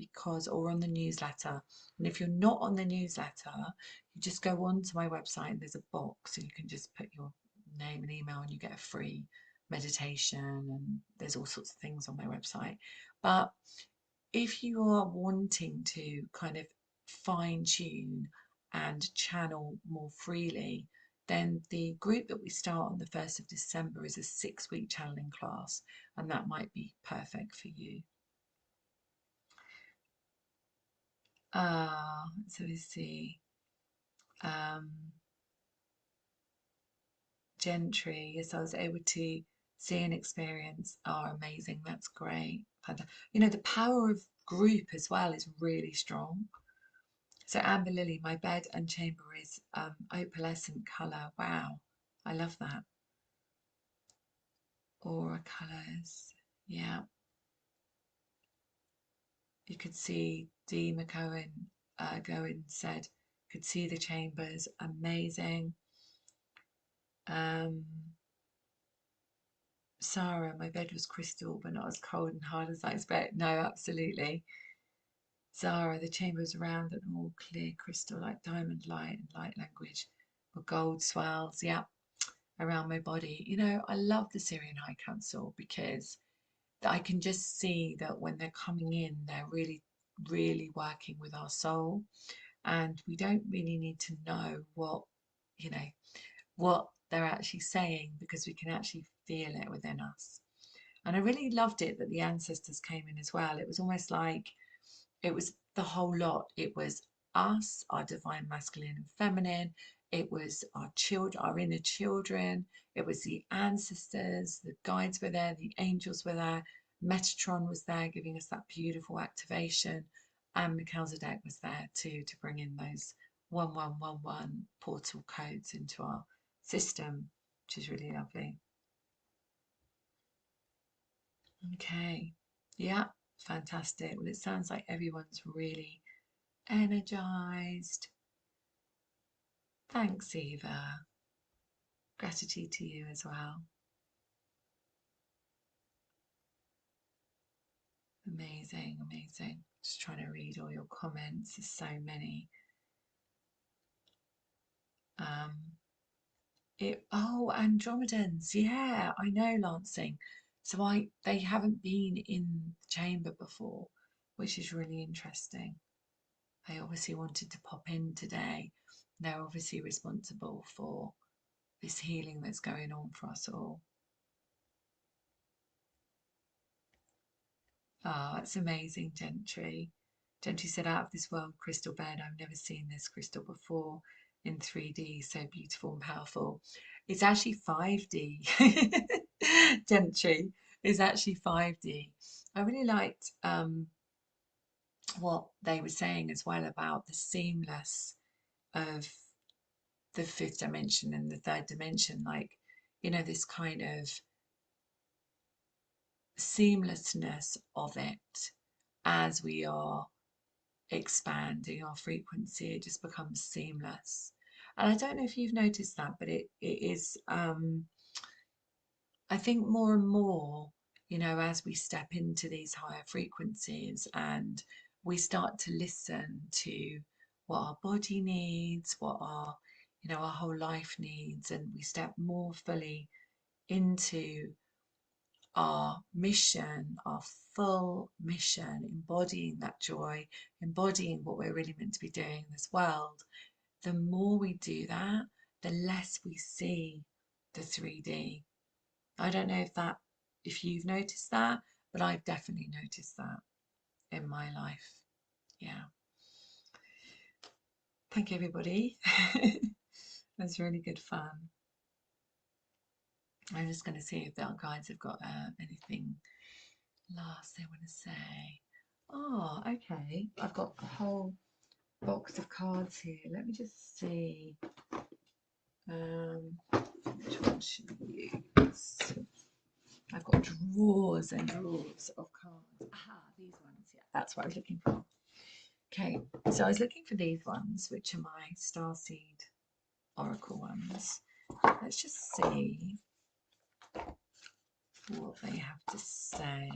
or on the newsletter. And if you're not on the newsletter, you just go onto my website and there's a box and you can just put your name and email and you get a free meditation, and there's all sorts of things on my website. But if you are wanting to kind of fine tune and channel more freely, then the group that we start on the 1st of December is a 6-week channeling class, and that might be perfect for you. So we see um, Gentry. Yes, I was able to see and experience. Oh, amazing. That's great. You know, the power of group as well is really strong. So Amber Lily, my bed and chamber is opalescent colour. Wow, I love that. Aura colours. Yeah, you could see Dee McCohen Goen said, could see the chambers. Amazing. Um, Sarah, my bed was crystal, but not as cold and hard as I expect. No, absolutely. Zara, the chamber was round and all clear crystal like diamond light and light language or gold swirls. Yeah, around my body. You know, I love the Syrian High Council because I can just see that when they're coming in, they're really, really working with our soul. And we don't really need to know what, you know, what they're actually saying because we can actually feel it within us. And I really loved it that the ancestors came in as well. It was almost like it was the whole lot. It was us, our divine masculine and feminine. It was our children, our inner children. It was the ancestors, the guides were there, the angels were there. Metatron was there giving us that beautiful activation. And Melchizedek was there too to bring in those 1111 portal codes into our system, which is really lovely. Okay. Yeah, fantastic. Well, it sounds like everyone's really energized. Thanks, Eva. Gratitude to you as well. Amazing, amazing. Just trying to read all your comments. There's so many. Um, Andromedans. Yeah, I know, Lancing. So they haven't been in the chamber before, which is really interesting. They obviously wanted to pop in today. They're obviously responsible for this healing that's going on for us all. Oh, it's amazing, Gentry. Gentry said, out of this world crystal bed. I've never seen this crystal before in 3D, so beautiful and powerful. It's actually 5D. Gentry is actually 5D. I really liked what they were saying as well about the seamless of the fifth dimension and the third dimension. Like, you know, this kind of seamlessness of it as we are expanding our frequency, it just becomes seamless. And I don't know if you've noticed that, but it is, I think more and more, you know, as we step into these higher frequencies and we start to listen to what our body needs, what our, you know, our whole life needs, and we step more fully into our mission, our full mission, embodying that joy, embodying what we're really meant to be doing in this world, the more we do that, the less we see the 3D. I don't know if you've noticed that, but I've definitely noticed that in my life. Yeah. Thank you, everybody. It was really good fun. I'm just going to see if our guides have got anything last they want to say. Oh, okay. I've got a whole box of cards here. Let me just see. Which one should we use? I've got drawers and drawers of cards. Aha, these ones. Yeah, that's what I was looking for. Okay, so I was looking for these ones, which are my Starseed Oracle ones. Let's just see what they have to say.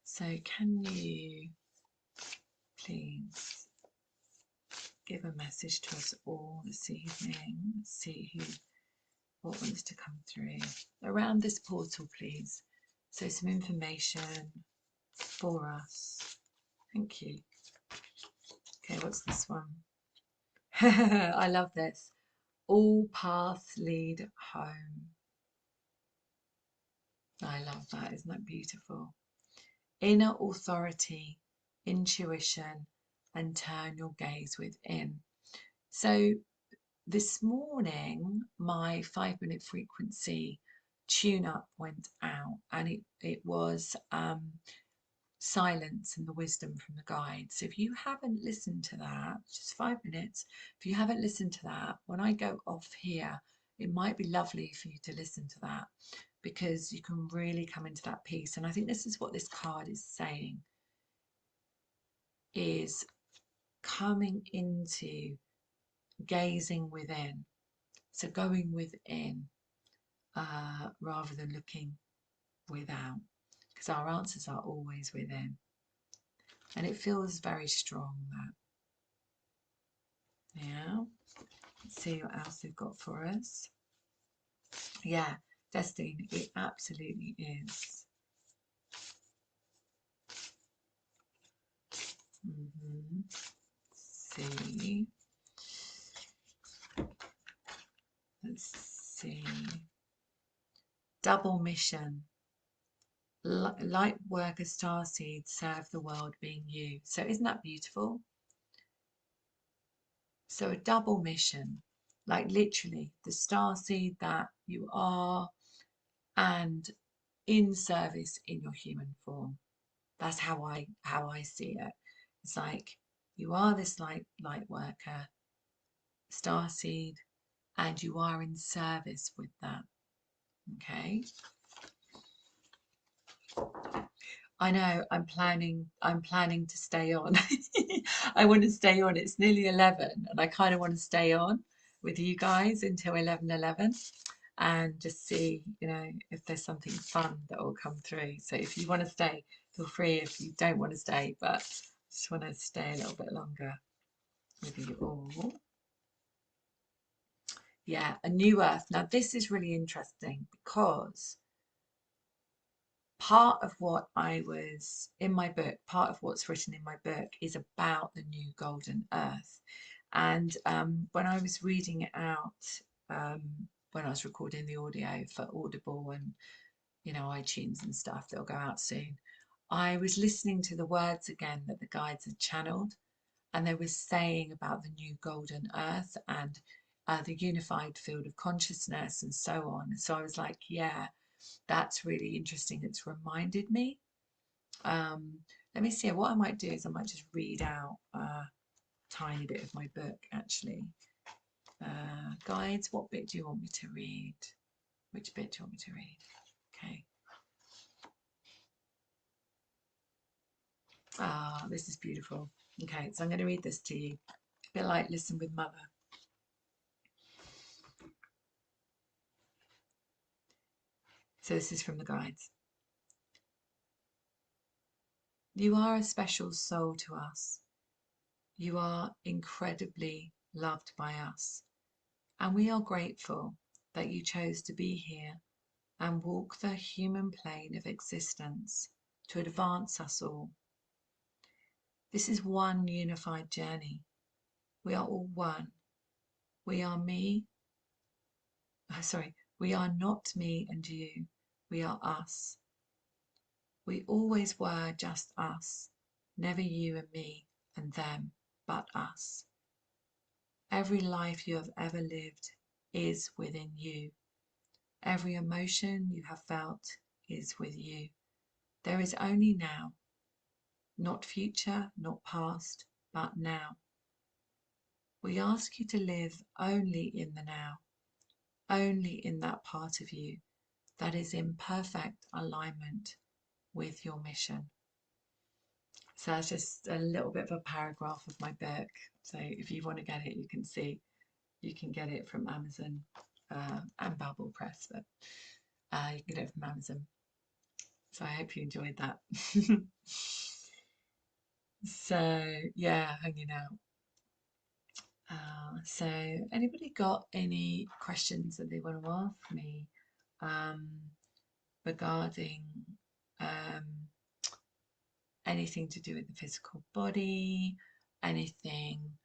So can you please give a message to us all this evening? Let's see what wants to come through around this portal, please. So some information for us. Thank you. Okay, what's this one? I love this. All paths lead home. I love that. Isn't that beautiful? inner authority, intuition, and turn your gaze within. So this morning, my 5 minute frequency tune up went out, and it was silence and the wisdom from the guides. So if you haven't listened to that, just 5 minutes, if you haven't listened to that, when I go off here, it might be lovely for you to listen to that, because you can really come into that peace. And I think this is what this card is saying, is coming into gazing within. So going within rather than looking without, because our answers are always within. And it feels very strong, that. Yeah. Let's see what else they've got for us. Yeah, destiny, it absolutely is. See. Let's see. Double mission. Light worker starseed, serve the world being you. So isn't that beautiful? So a double mission, like literally the starseed that you are, and in service in your human form. That's how I see it. It's like you are this light worker, starseed, and you are in service with that. Okay. I know I'm planning to stay on. I want to stay on. It's nearly 11 and I kind of want to stay on with you guys until 11:11 and just see, if there's something fun that will come through. So if you want to stay, feel free. If you don't want to stay, but just want to stay a little bit longer with you all. Yeah, a new earth. Now this is really interesting because part of what I was in my book, part of what's written in my book is about the new golden earth. And when I was reading it out, when I was recording the audio for Audible and, iTunes and stuff, that'll go out soon, I was listening to the words again that the guides had channeled. And they were saying about the new golden earth and the unified field of consciousness and so on. So I was like, yeah, that's really interesting. It's reminded me. Let me see. What I might do is I might just read out a tiny bit of my book, actually. Guides, what bit do you want me to read? Which bit do you want me to read? Okay. Ah, this is beautiful. Okay, so I'm going to read this to you. A bit like Listen with Mother. So this is from the guides. You are a special soul to us. You are incredibly loved by us. And we are grateful that you chose to be here and walk the human plane of existence to advance us all. This is one unified journey. We are all one. We are we are not me and you. We are us. We always were just us, never you and me and them, but us. Every life you have ever lived is within you. Every emotion you have felt is with you. There is only now, not future, not past, but now. We ask you to live only in the now, only in that part of you that is in perfect alignment with your mission. So that's just a little bit of a paragraph of my book. So if you want to get it, you can see. You can get it from Amazon and Babel Press, but you can get it from Amazon. So I hope you enjoyed that. So yeah, hanging out. So anybody got any questions that they want to ask me regarding anything to do with the physical body, anything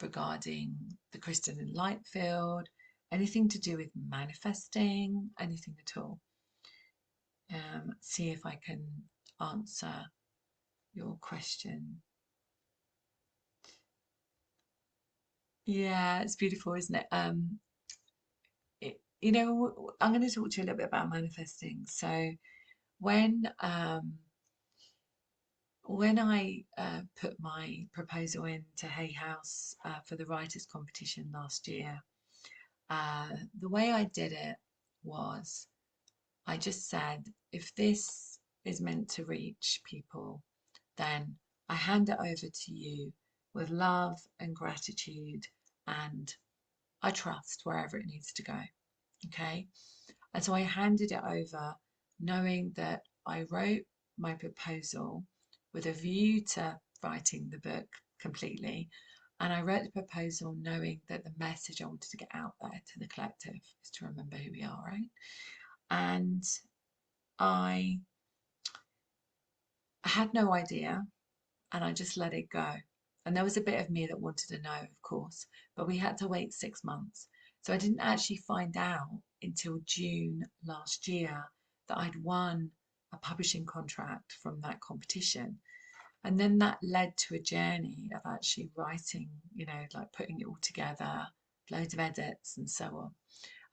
regarding the crystalline light field, anything to do with manifesting, anything at all? see if I can answer your question. Yeah, it's beautiful, isn't it? I'm going to talk to you a little bit about manifesting. So when I put my proposal into Hay House for the writers' competition last year, the way I did it was I just said, if this is meant to reach people, then I hand it over to you with love and gratitude, and I trust wherever it needs to go. Okay. And so I handed it over knowing that I wrote my proposal with a view to writing the book completely. And I wrote the proposal knowing that the message I wanted to get out there to the collective is to remember who we are, right? And I had no idea, and I just let it go. And there was a bit of me that wanted to know, of course, but we had to wait 6 months. So I didn't actually find out until June last year that I'd won a publishing contract from that competition. And then that led to a journey of actually writing, like putting it all together, loads of edits and so on.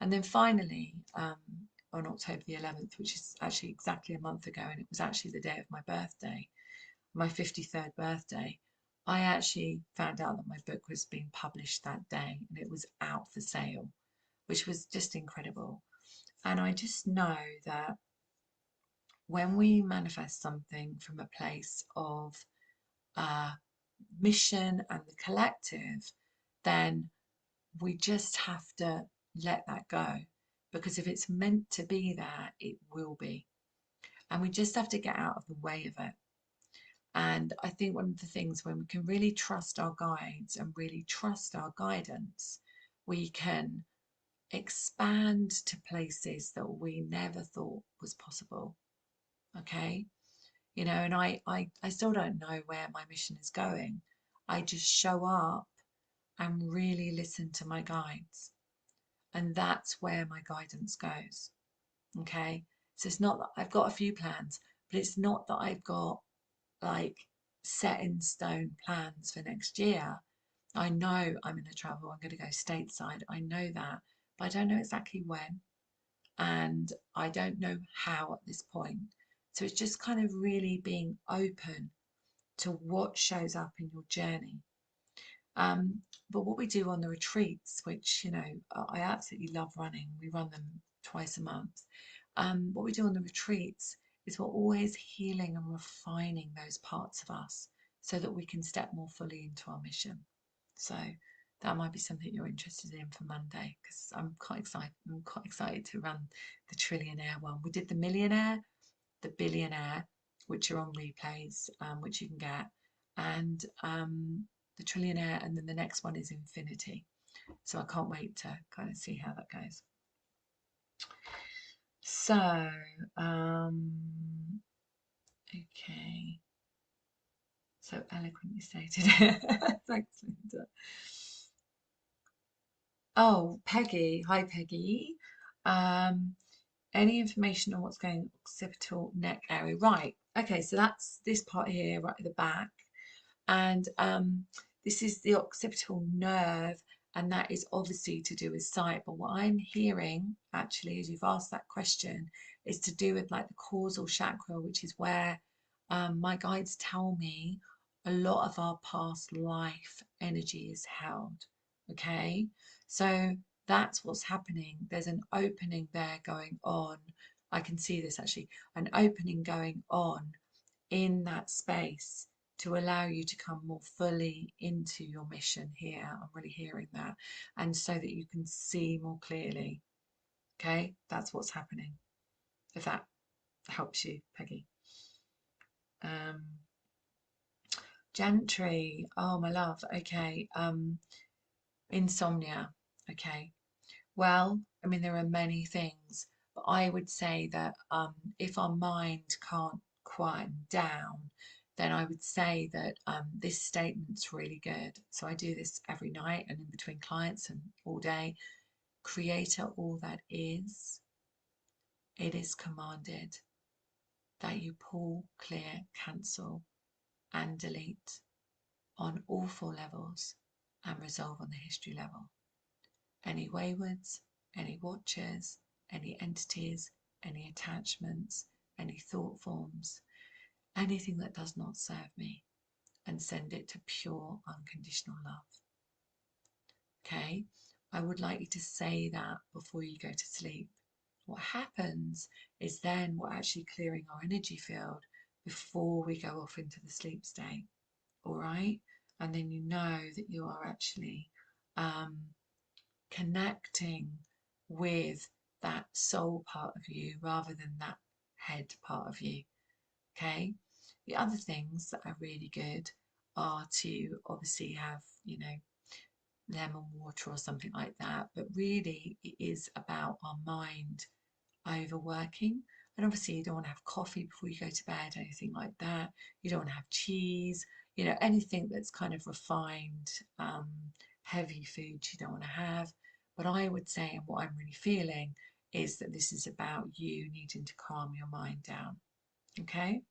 And then finally, on October the 11th, which is actually exactly a month ago, and it was actually the day of my birthday, my 53rd birthday, I actually found out that my book was being published that day and it was out for sale, which was just incredible. And I just know that when we manifest something from a place of uh, mission and the collective, then we just have to let that go. Because if it's meant to be there, it will be. And we just have to get out of the way of it. And I think one of the things when we can really trust our guides and really trust our guidance, we can expand to places that we never thought was possible. Okay. And I still don't know where my mission is going. I just show up and really listen to my guides. And that's where my guidance goes. Okay. So it's not that I've got a few plans, but it's not that I've got like set in stone plans for next year. I know I'm going to travel, I'm going to go stateside. I know that, but I don't know exactly when. And I don't know how at this point. So it's just kind of really being open to what shows up in your journey. But what we do on the retreats, which, I absolutely love running, we run them twice a month. What we do on the retreats is we're always healing and refining those parts of us so that we can step more fully into our mission. So that might be something you're interested in for Monday, because I'm quite excited. I'm quite excited to run the trillionaire one. We did the millionaire, the billionaire, which are on replays, which you can get, and the trillionaire, and then the next one is infinity. So I can't wait to kind of see how that goes. So, okay. So eloquently stated. Thanks, Linda. Oh, Peggy. Hi, Peggy. Um, any information on what's going on occipital neck area? Right. Okay, so that's this part here, right at the back. And this is the occipital nerve, and that is obviously to do with sight. But what I'm hearing, actually, as you've asked that question, is to do with like the causal chakra, which is where my guides tell me a lot of our past life energy is held. Okay, so that's what's happening. There's an opening there going on. I can see this actually, an opening going on in that space to allow you to come more fully into your mission here. I'm really hearing that. And so that you can see more clearly. Okay, that's what's happening. If that helps you, Peggy. Um, Gentry, oh my love. Okay. Insomnia. Okay. Well, I mean, there are many things, but I would say that if our mind can't quieten down, then I would say that this statement's really good. So I do this every night and in between clients and all day. Creator, all that is, it is commanded. that you pull, clear, cancel, and delete on all four levels and resolve on the history level. Any waywards, any watchers, any entities, any attachments, any thought forms, anything that does not serve me, and send it to pure unconditional love. Okay, I would like you to say that before you go to sleep. What happens is then we're actually clearing our energy field before we go off into the sleep state. All right, and then you know that you are actually connecting with that soul part of you rather than that head part of you. Okay, the other things that are really good are to obviously have, lemon water or something like that, but really it is about our mind overworking. And obviously you don't want to have coffee before you go to bed, anything like that. You don't want to have cheese, anything that's kind of refined, heavy food you don't want to have. But I would say, and what I'm really feeling, is that this is about you needing to calm your mind down. Okay.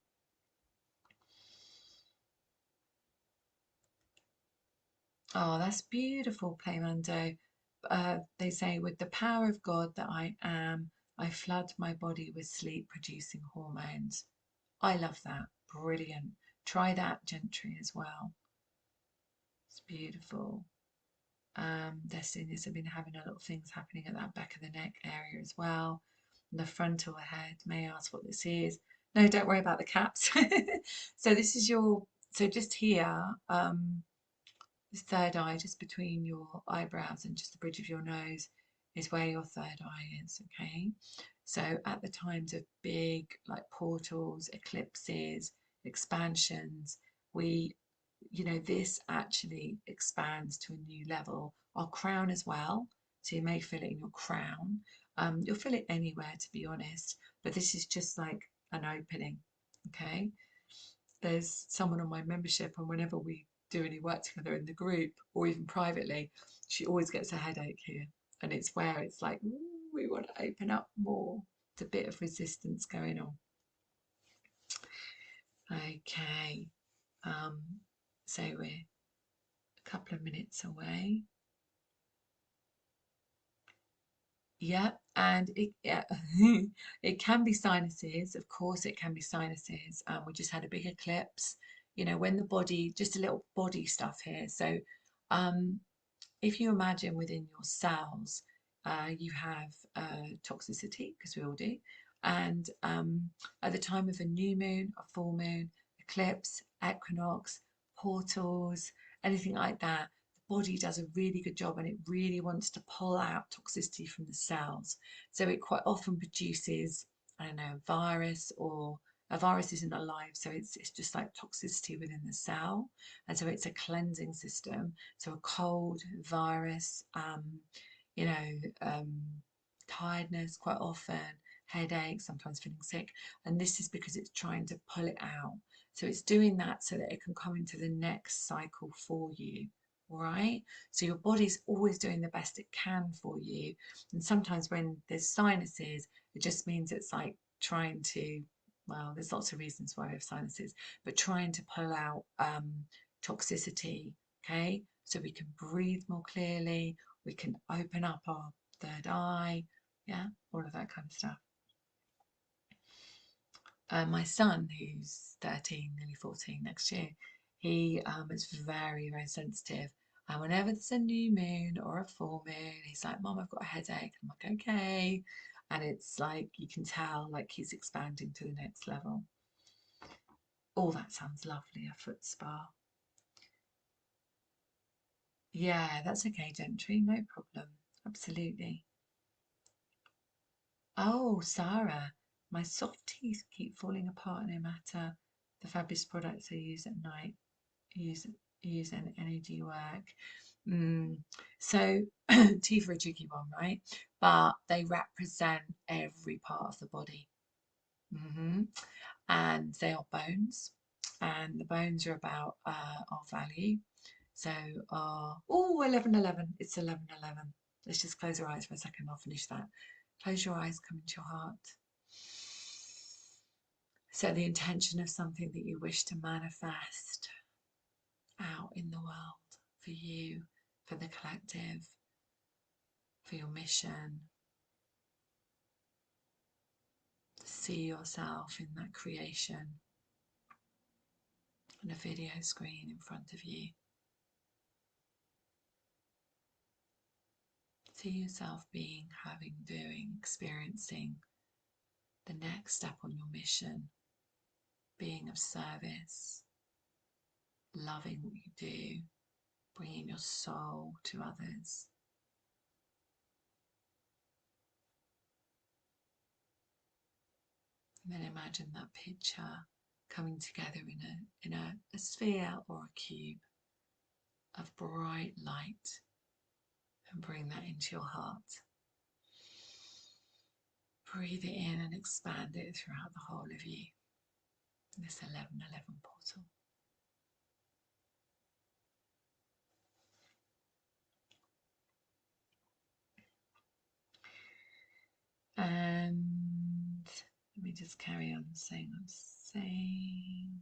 Oh, that's beautiful, Playmando. They say, with the power of God that I am, I flood my body with sleep producing hormones. I love that. Brilliant. Try that, Gentry, as well. It's beautiful. Destinies have been having a lot of things happening at that back of the neck area as well. And the frontal head. May I ask what this is? No, don't worry about the caps. So this is so just here, this third eye, just between your eyebrows and just the bridge of your nose, is where your third eye is, okay? So at the times of big, like portals, eclipses, expansions, this actually expands to a new level. Our crown as well, so you may feel it in your crown. You'll feel it anywhere, to be honest, but this is just like an opening, okay? There's someone on my membership, and whenever we do any work together in the group or even privately, she always gets a headache here. And it's where it's like, ooh, we want to open up more. It's a bit of resistance going on. Okay. So we're a couple of minutes away. Yeah, and it can be sinuses. Of course, it can be sinuses. We just had a big eclipse. When the body, just a little body stuff here. So, if you imagine within your cells, you have toxicity, because we all do. And at the time of a new moon, a full moon, eclipse, equinox, portals, anything like that, the body does a really good job, and it really wants to pull out toxicity from the cells. So it quite often produces, I don't know, a virus, or a virus isn't alive, so it's just like toxicity within the cell. And so it's a cleansing system. So a cold, virus, you know, um, tiredness quite often, headache, sometimes feeling sick. And this is because it's trying to pull it out. So it's doing that so that it can come into the next cycle for you. All right. So your body's always doing the best it can for you. And sometimes when there's sinuses, it just means it's like trying to, well, there's lots of reasons why we have sinuses, but trying to pull out toxicity. Okay. So we can breathe more clearly, we can open up our third eye, yeah, all of that kind of stuff. My son, who's 13, nearly 14 next year, he is very, very sensitive. And whenever there's a new moon or a full moon, he's like, Mom, I've got a headache. I'm like, okay. And it's like, you can tell like he's expanding to the next level. Oh, that sounds lovely, a foot spa. Yeah, that's okay, Gentry, no problem. Absolutely. Oh, Sarah, my soft teeth keep falling apart no matter the fabulous products I use at night. Use use an energy work. Mm. So teeth are a tricky one, right? But they represent every part of the body. And they are bones, and the bones are about our value. So oh, 11:11. It's 11:11. Let's just close our eyes for a second. I'll finish that. Close your eyes, come into your heart. Set the intention of something that you wish to manifest out in the world for you, for the collective, for your mission. See yourself in that creation on a video screen in front of you. See yourself being, having, doing, experiencing the next step on your mission, being of service, loving what you do, bringing your soul to others. And then imagine that picture coming together in a sphere or a cube of bright light, and bring that into your heart. Breathe it in and expand it throughout the whole of you. This 1111 portal. And let me just carry on saying what I'm saying.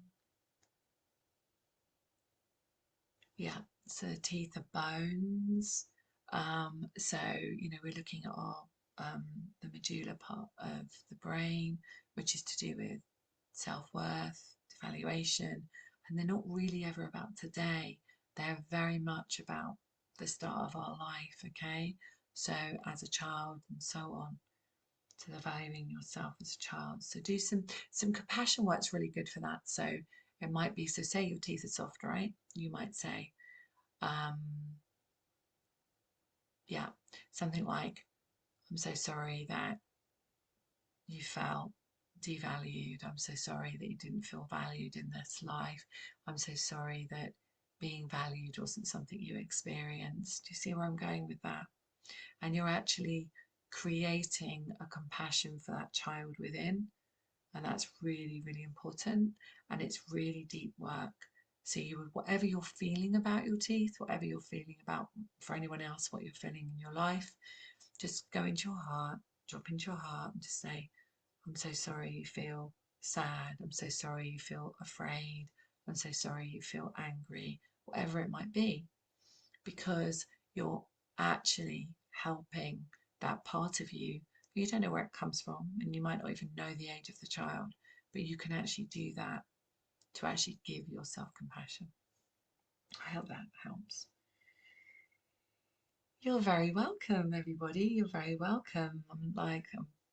Yeah, so teeth are bones. So, we're looking at our the medulla part of the brain, which is to do with self-worth, evaluation, and they're not really ever about today. They're very much about the start of our life, okay? So as a child and so on, to the valuing yourself as a child. So do some compassion work's really good for that. So it might be, so say your teeth are soft, right? You might say, um, yeah, something like, I'm so sorry that you felt devalued. I'm so sorry that you didn't feel valued in this life. I'm so sorry that being valued wasn't something you experienced. Do you see where I'm going with that? And you're actually creating a compassion for that child within. And that's really, really important. And it's really deep work. So whatever you're feeling about your teeth, whatever you're feeling about for anyone else, what you're feeling in your life, just go into your heart, drop into your heart and just say, I'm so sorry you feel sad. I'm so sorry you feel afraid. I'm so sorry you feel angry, whatever it might be, because you're actually helping that part of you. You don't know where it comes from, and you might not even know the age of the child, but you can actually do that to actually give yourself compassion. I hope that helps. You're very welcome, everybody. You're very welcome. I'm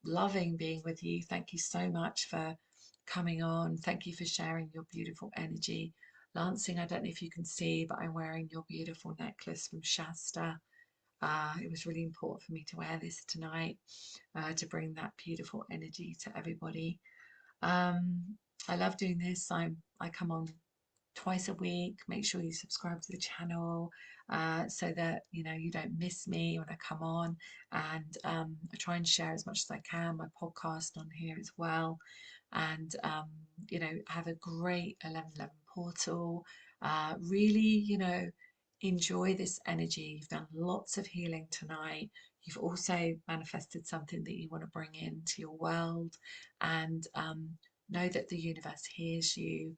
loving being with you. Thank you so much for coming on. Thank you for sharing your beautiful energy. Lansing, I don't know if you can see, but I'm wearing your beautiful necklace from Shasta. It was really important for me to wear this tonight to bring that beautiful energy to everybody. I love doing this. I come on twice a week. Make sure you subscribe to the channel so that you don't miss me when I come on. And I try and share as much as I can my podcast on here as well. And have a great 1111 portal. Really, enjoy this energy. You've done lots of healing tonight. You've also manifested something that you want to bring into your world, and know that the universe hears you.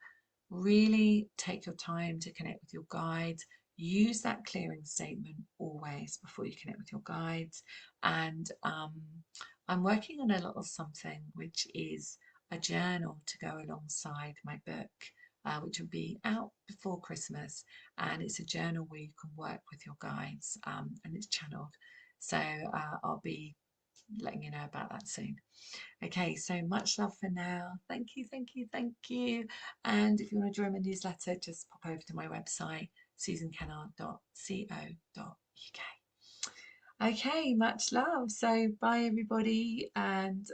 Really take your time to connect with your guides. Use that clearing statement always before you connect with your guides. And I'm working on a little something which is a journal to go alongside my book, which will be out before Christmas. And it's a journal where you can work with your guides, and it's channeled. So I'll be letting you know about that soon. Okay, so much love for now. Thank you, thank you, thank you. And if you want to join my newsletter, just pop over to my website, susankennard.co.uk. Okay, much love. So bye everybody, and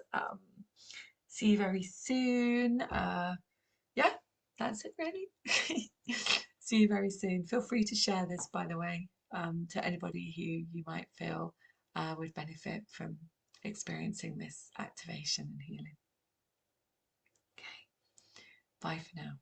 see you very soon. Yeah, that's it really. See you very soon. Feel free to share this, by the way, to anybody who you might feel would benefit from experiencing this activation and healing. Okay, bye for now.